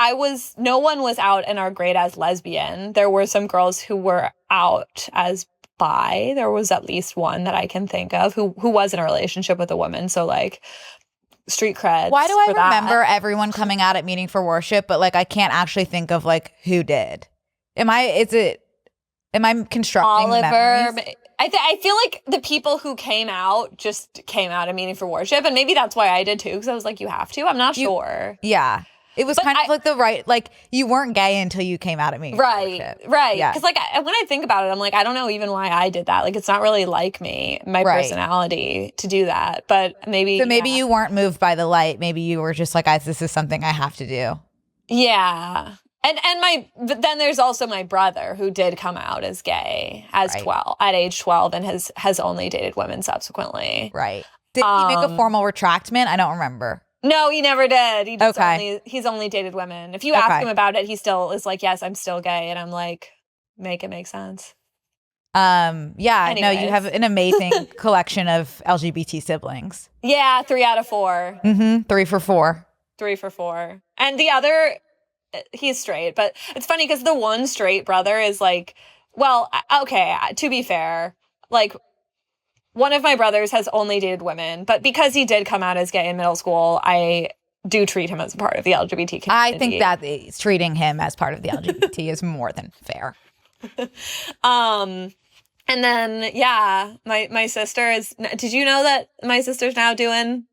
no one was out in our grade as lesbian. There were some girls who were out as bi. There was at least one that I can think of who was in a relationship with a woman. So like street cred. Why do I remember everyone coming out at meeting for worship, but like I can't actually think of like who did? Am I constructing Oliver? Memories? I feel like the people who came out just came out at meeting for worship, and maybe that's why I did too, because I was like, you have to. I'm not sure. Yeah. It was kind of like you weren't gay until you came out at meeting for worship. Right. Because like when I think about it, I'm like, I don't know even why I did that. Like it's not really like me, my personality to do that. But maybe you weren't moved by the light. Maybe you were just like, this is something I have to do. Yeah. But then there's also my brother who did come out as gay at age 12 and has only dated women subsequently. Right. Did he make a formal retractment? I don't remember. No, he never did. He's only dated women. If you ask him about it, he still is like, yes, I'm still gay. And I'm like, make it make sense. Anyways. No, you have an amazing collection of LGBT siblings. Yeah, 3 out of 4. 3 for 4. 3 for 4. And the other, he's straight, but it's funny because the one straight brother is like, well, okay, to be fair, like one of my brothers has only dated women, but because he did come out as gay in middle school, I do treat him as a part of the LGBT community. I think that treating him as part of the LGBT is more than fair. And then, yeah, my sister is, did you know that my sister's now doing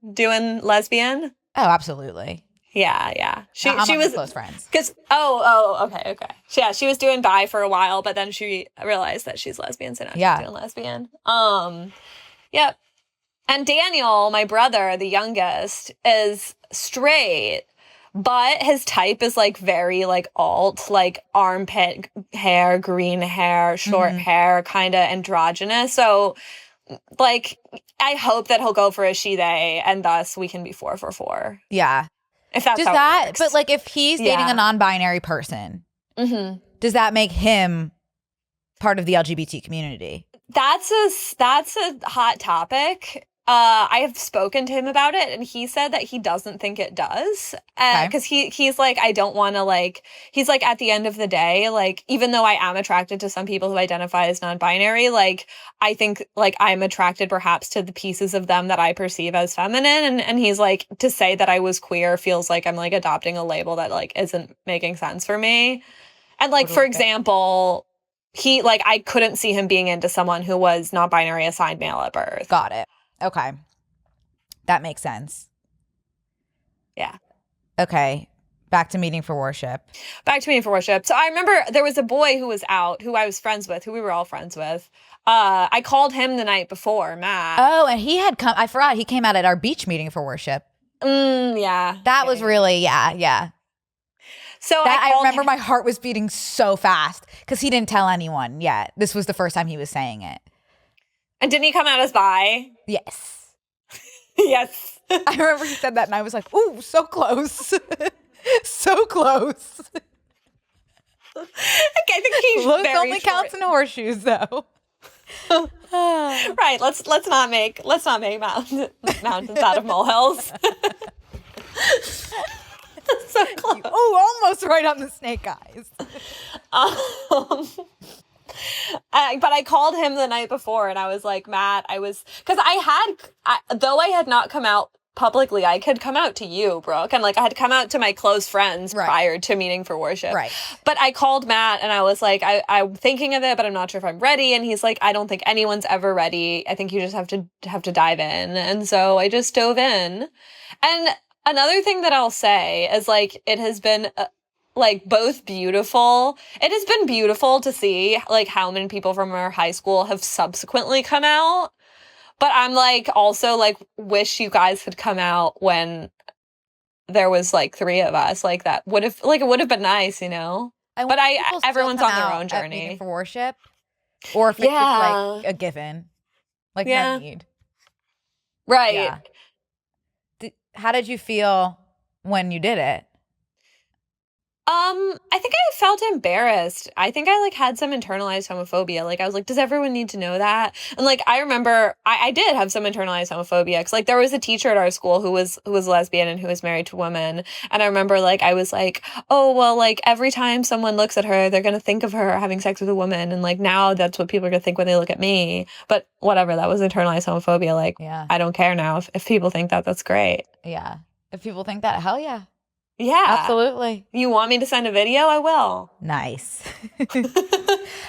lesbian? Oh, absolutely. Yeah. She was close friends. Because okay. Yeah, she was doing bi for a while, but then she realized that she's lesbian, so now she's doing lesbian. Yep. And Daniel, my brother, the youngest, is straight, but his type is like very like alt, like armpit hair, green hair, short hair, kind of androgynous. So like I hope that he'll go for a she they, and thus we can be 4 for 4. Yeah. If that's how it works. But like if he's dating a non-binary person, does that make him part of the LGBT community? That's a hot topic. I have spoken to him about it, and he said that he doesn't think it does. Because he's like, I don't want to like, he's like, at the end of the day, like, even though I am attracted to some people who identify as non-binary, like, I think like I'm attracted perhaps to the pieces of them that I perceive as feminine. And he's like, to say that I was queer feels like I'm like adopting a label that like isn't making sense for me. And like, for example, he like, I couldn't see him being into someone who was non-binary assigned male at birth. Got it. Okay. That makes sense. Yeah. Okay. Back to meeting for worship. So I remember there was a boy who was out, who I was friends with, who we were all friends with. I called him the night before, Matt. Oh, and he had come, I forgot, he came out at our beach meeting for worship. Yeah. That was really, yeah. So I remember my heart was beating so fast because he didn't tell anyone yet. This was the first time he was saying it. And didn't he come out as bi? Yes. Yes. I remember he said that and I was like, ooh, so close. So close. I think he's Looks very only counts in horseshoes though. Right. Let's not make mountains out of molehills. So close. Oh, almost right on the snake eyes. But I called him the night before and I was like, Matt, because though I had not come out publicly, I could come out to you, Brooke, and like I had come out to my close friends prior to meeting for worship. Right. But I called Matt and I was like, I'm thinking of it, but I'm not sure if I'm ready. And he's like, I don't think anyone's ever ready. I think you just have to dive in. And so I just dove in. And another thing that I'll say is like, it has been like both beautiful. It has been beautiful to see like how many people from our high school have subsequently come out. But I'm like also like wish you guys had come out when there was like 3 of us. Like that would have like it would have been nice, you know. But everyone's on their own journey for worship, or if it's just like a given, like no need. Right. Yeah. How did you feel when you did it? I think I felt embarrassed. I think I like had some internalized homophobia. Like I was like, does everyone need to know that? And like I remember I did have some internalized homophobia because like there was a teacher at our school who was lesbian and who was married to a woman. And I remember like I was like, oh well, like every time someone looks at her, they're gonna think of her having sex with a woman. And like now that's what people are gonna think when they look at me. But whatever, that was internalized homophobia. Like I don't care now. If people think that, that's great. Yeah. If people think that, hell yeah. Yeah. Absolutely. You want me to send a video? I will. Nice.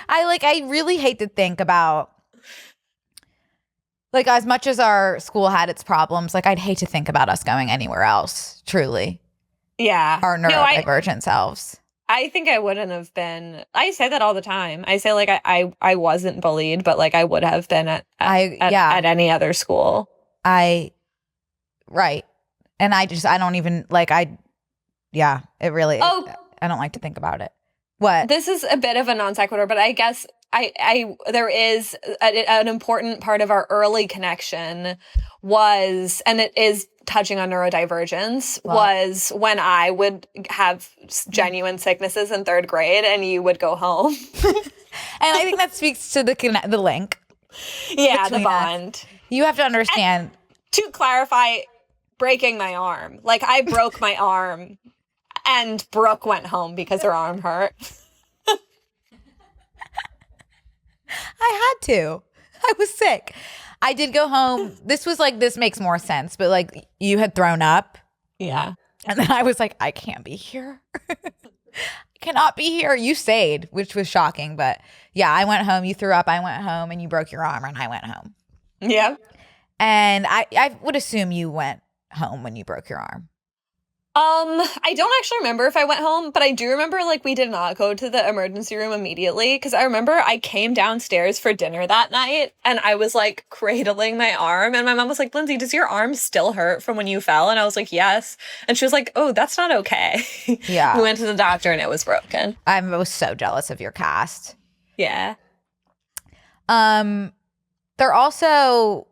I really hate to think about, like, as much as our school had its problems, like, I'd hate to think about us going anywhere else, truly. Yeah. Our neurodivergent selves. I think I wouldn't have been. I say that all the time. I say, like, I wasn't bullied, but, like, I would have been at any other school. Right. And I don't even, like, yeah, it really is. I don't like to think about it. What? This is a bit of a non sequitur, but I guess there is an important part of our early connection was, and it is touching on neurodivergence, was when I would have genuine sicknesses in third grade and you would go home. And I think that speaks to the link. Yeah, the bond. Us. You have to understand. And to clarify, breaking my arm. Like I broke my arm. And Brooke went home because her arm hurt. I had to. I was sick. I did go home. This makes more sense. But like you had thrown up. Yeah. And then I was like, I can't be here. I cannot be here. You stayed, which was shocking. But yeah, I went home. You threw up. I went home and you broke your arm and I went home. Yeah. And I would assume you went home when you broke your arm. I don't actually remember if I went home, but I do remember like we did not go to the emergency room immediately because I remember I came downstairs for dinner that night and I was like cradling my arm and my mom was like, Lindsay, does your arm still hurt from when you fell? And I was like, yes. And she was like, oh, that's not okay. Yeah. We went to the doctor and it was broken. I was so jealous of your cast. Yeah. They're also...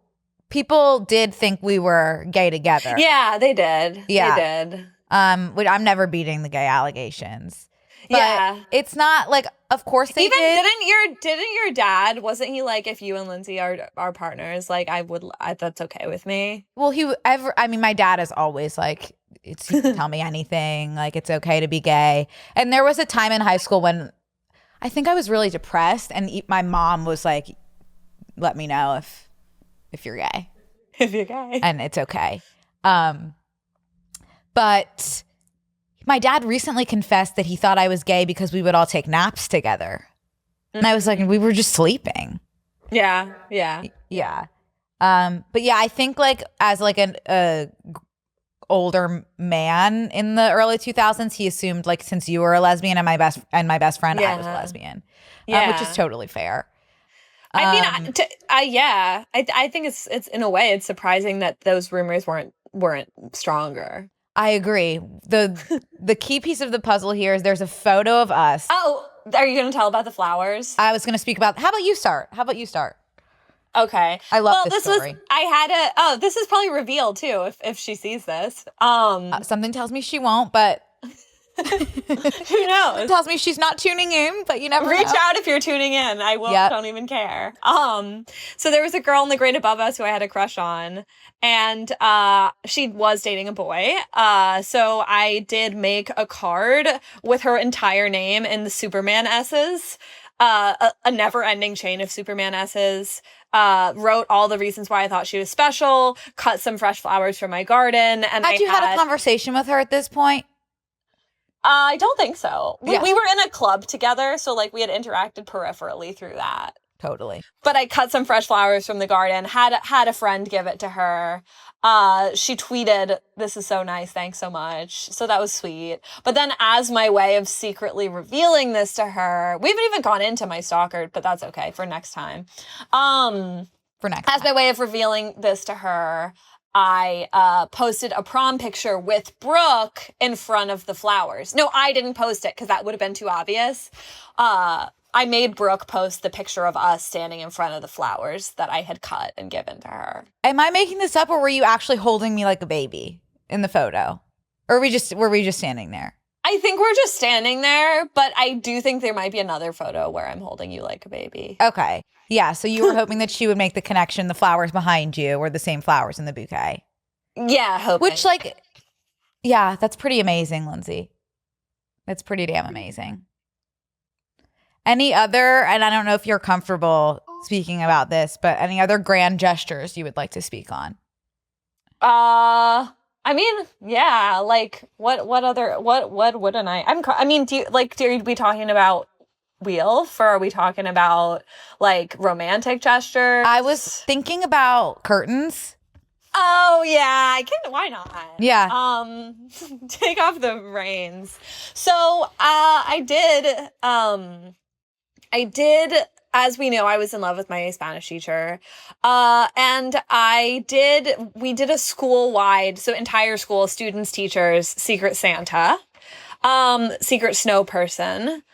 People did think we were gay together. Yeah, they did. Yeah. They did. I'm never beating the gay allegations. But yeah. It's not like, of course they did. Didn't your dad, wasn't he like, if you and Lindsay are partners, like that's okay with me? Well, my dad is always like, you can tell me anything. Like, it's okay to be gay. And there was a time in high school when I think I was really depressed and my mom was like, let me know if you're gay. If you're gay. And it's okay. But my dad recently confessed that he thought I was gay because we would all take naps together. And I was like, we were just sleeping. Yeah, yeah. Yeah. But yeah, I think like as like a older man in the early 2000s, he assumed like since you were a lesbian and my best friend, I was a lesbian. Which is totally fair. I mean, I think it's in a way it's surprising that those rumors weren't stronger. I agree. The key piece of the puzzle here is there's a photo of us. Oh, are you going to tell about the flowers? I was going to speak about. How about you start? Okay. I love this story. This is probably revealed too if she sees this. Something tells me she won't, but. Who knows? It tells me she's not tuning in, but you never reach know. out if you're tuning in. I will. Yep. Don't even care. So there was a girl in the grade above us who I had a crush on, and she was dating a boy. So I did make a card with her entire name in the Superman S's, a never-ending chain of Superman S's. Wrote all the reasons why I thought she was special. Cut some fresh flowers from my garden, and had you had a conversation with her at this point? I don't think so. We were in a club together, so like we had interacted peripherally through that. Totally. But I cut some fresh flowers from the garden, had a friend give it to her. She tweeted, "This is so nice, thanks so much." So that was sweet. But then as my way of secretly revealing this to her, we haven't even gone into my stalker, but that's okay for next time. As my way of revealing this to her, I posted a prom picture with Brooke in front of the flowers. No, I didn't post it because that would have been too obvious. I made Brooke post the picture of us standing in front of the flowers that I had cut and given to her. Am I making this up, or were you actually holding me like a baby in the photo? Or were we just standing there? I think we're just standing there, but I do think there might be another photo where I'm holding you like a baby. Okay. Yeah, so you were hoping that she would make the connection, the flowers behind you were the same flowers in the bouquet. Yeah, hoping. Which, like, yeah, that's pretty amazing, Lindsay. That's pretty damn amazing. Any other, and I don't know if you're comfortable speaking about this, but any other grand gestures you would like to speak on? I mean, yeah, like what wouldn't I mean, do you be talking about Wheelf, or are we talking about like romantic gestures? I was thinking about curtains. Oh yeah, why not? Yeah. Take off the reins. So, I did, as we know, I was in love with my Spanish teacher. And we did a school-wide, so entire school, students, teachers, Secret Santa, Secret Snow Person.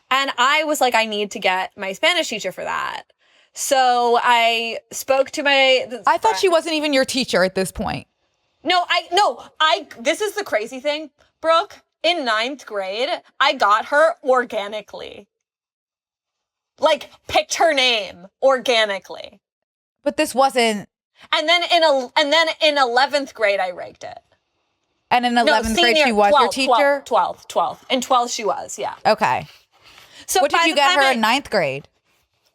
And I was like, I need to get my Spanish teacher for that. So I spoke to I thought she wasn't even your teacher at this point. No, this is the crazy thing, Brooke. In 9th grade, I got her organically. Like, picked her name organically. But this wasn't. And then in 11th grade, I raked it. And in 11th grade, she was your teacher? 12th. In 12th, she was, yeah. Okay. So what did you get her in 9th grade?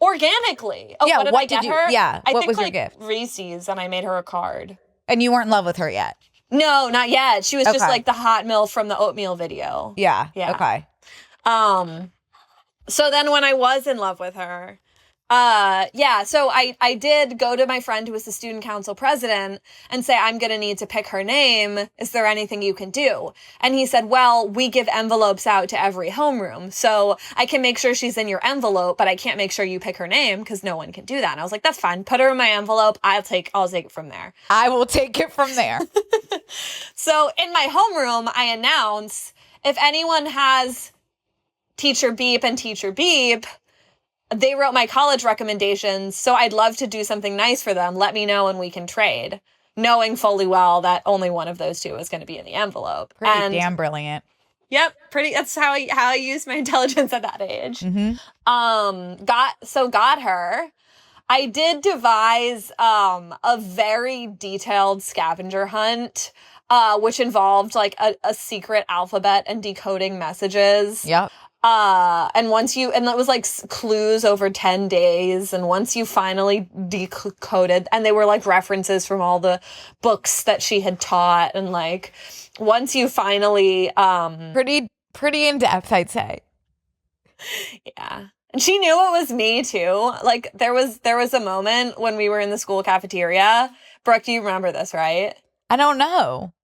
Organically. Oh, yeah, what did I get her? Yeah, what was your gift? Reese's, and I made her a card. And you weren't in love with her yet? No, not yet. She was just like the hot milk from the oatmeal video. Yeah. Okay. So then when I was in love with her, so I did go to my friend who was the student council president and say, I'm going to need to pick her name. Is there anything you can do? And he said, well, we give envelopes out to every homeroom. So I can make sure she's in your envelope, but I can't make sure you pick her name because no one can do that. And I was like, that's fine. Put her in my envelope. I'll take it from there. I will take it from there. So in my homeroom, I announce, if anyone has Teacher Beep and Teacher Beep, they wrote my college recommendations, so I'd love to do something nice for them. Let me know and we can trade. Knowing fully well that only one of those two is going to be in the envelope. Pretty damn brilliant. Yep, that's how I used my intelligence at that age. Mm-hmm. Got her. I did devise a very detailed scavenger hunt, which involved like a secret alphabet and decoding messages. Yep. And it was like clues over 10 days. And once you finally decoded, and they were like references from all the books that she had taught. And like, once you finally, pretty in depth, I'd say. Yeah. And she knew it was me too. Like there was a moment when we were in the school cafeteria. Brooke, do you remember this, right? I don't know.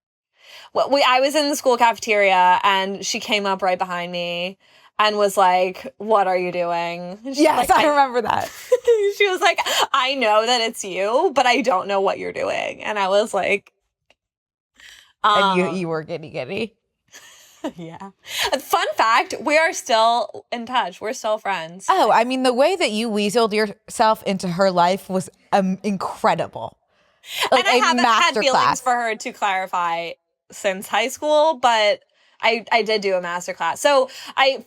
Well, I was in the school cafeteria and she came up right behind me and was like, what are you doing? Yes, I remember that. She was like, I know that it's you, but I don't know what you're doing. And I was like, and you were giddy. Yeah. Fun fact, we are still in touch. We're still friends. Oh, I mean, the way that you weaseled yourself into her life was incredible. Like, and I haven't had feelings class. For her, to clarify, since high school, but I did do a masterclass.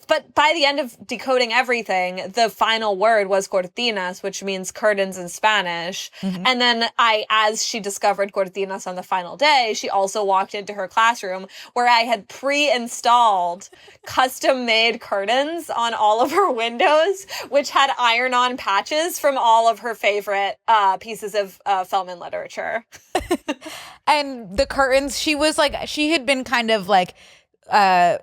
But by the end of decoding everything, the final word was cortinas, which means curtains in Spanish. Mm-hmm. And then as she discovered cortinas on the final day, she also walked into her classroom where I had pre-installed custom-made curtains on all of her windows, which had iron-on patches from all of her favorite pieces of film and literature. And the curtains, she had been kind of like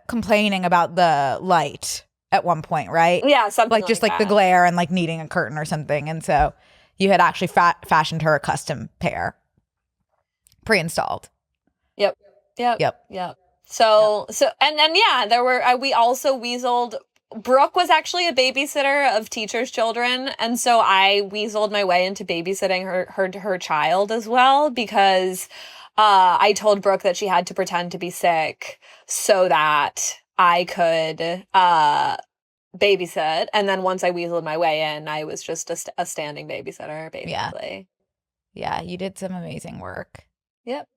complaining about the light at one point, right? Yeah, something like just like the glare and like needing a curtain or something. And so you had actually fashioned her a custom pair pre-installed. Yep. So and then we also weaseled. Brooke was actually a babysitter of teachers' children, and so I weaseled my way into babysitting her child as well, because I told Brooke that she had to pretend to be sick so that I could babysit. And then once I weaseled my way in, I was just a standing babysitter, basically. Yeah, you did some amazing work. Yep.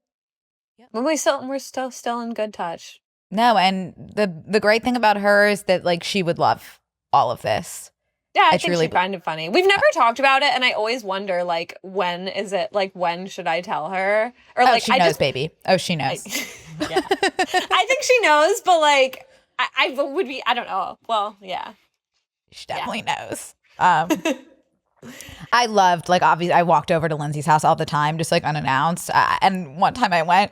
But we're still in good touch. No, and the great thing about her is that like she would love all of this. Yeah, I think she's kind of funny. We've never talked about it, and I always wonder, like, when is it, like, when should I tell her? Or like, she knows, baby. Oh, she knows. Yeah. I think she knows, but like, I would be, I don't know. Well, yeah. She definitely knows. I loved, like, obviously, I walked over to Lindsay's house all the time, just like unannounced. And one time I went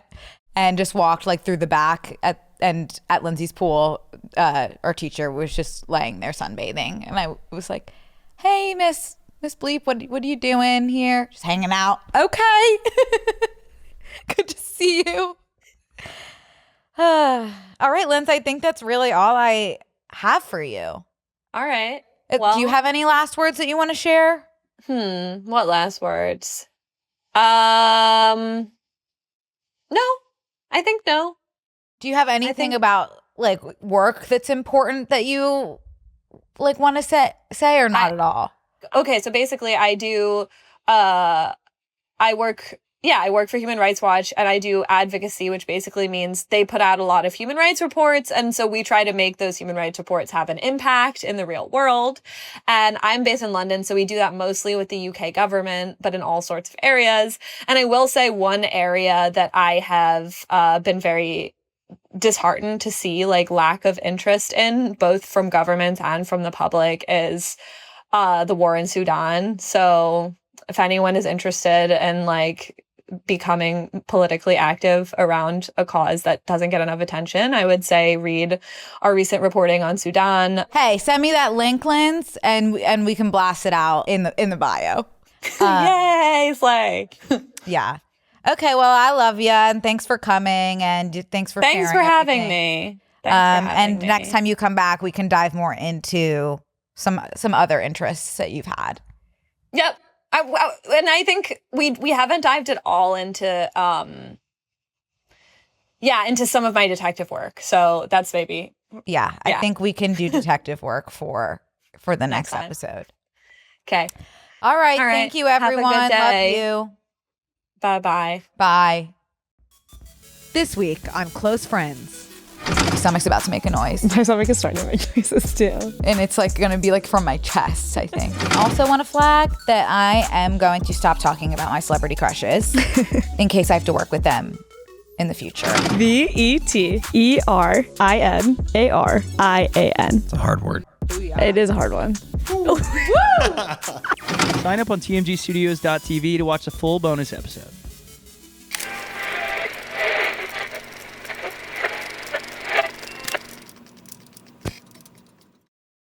and just walked like through the back at Lindsay's pool. Our teacher was just laying there sunbathing, and I was like, "Hey, Miss Bleep, what are you doing here? Just hanging out? Okay, good to see you." All right, Lindsay, I think that's really all I have for you. All right. Do you have any last words that you want to share? What last words? No, I think no. Do you have anything about like work that's important that you like want to say or not at all? Okay, so basically I do I work for Human Rights Watch, and I do advocacy, which basically means they put out a lot of human rights reports. And so we try to make those human rights reports have an impact in the real world. And I'm based in London, so we do that mostly with the UK government, but in all sorts of areas. And I will say one area that I have been very disheartened to see like lack of interest in, both from governments and from the public, is the war in Sudan. So if anyone is interested in like becoming politically active around a cause that doesn't get enough attention, I would say read our recent reporting on Sudan. Hey, send me that link, Linz, and we can blast it out in the bio. Yay, slay. Yeah. Okay, well, I love you, and thanks for coming, and thanks for having me. And next time you come back, we can dive more into some other interests that you've had. Yep. And I think we haven't dived at all into into some of my detective work. So that's maybe I think we can do detective work for the next episode. Okay. All right. Thank you, everyone. Have a good day. Love you. Bye-bye. Bye. This week on Close Friends. My stomach's about to make a noise. My stomach is starting to make noises too. And it's like going to be like from my chest, I think. Also want to flag that I am going to stop talking about my celebrity crushes in case I have to work with them in the future. VETERINARIAN. It's a hard word. It is a hard one. Sign up on tmgstudios.tv to watch the full bonus episode.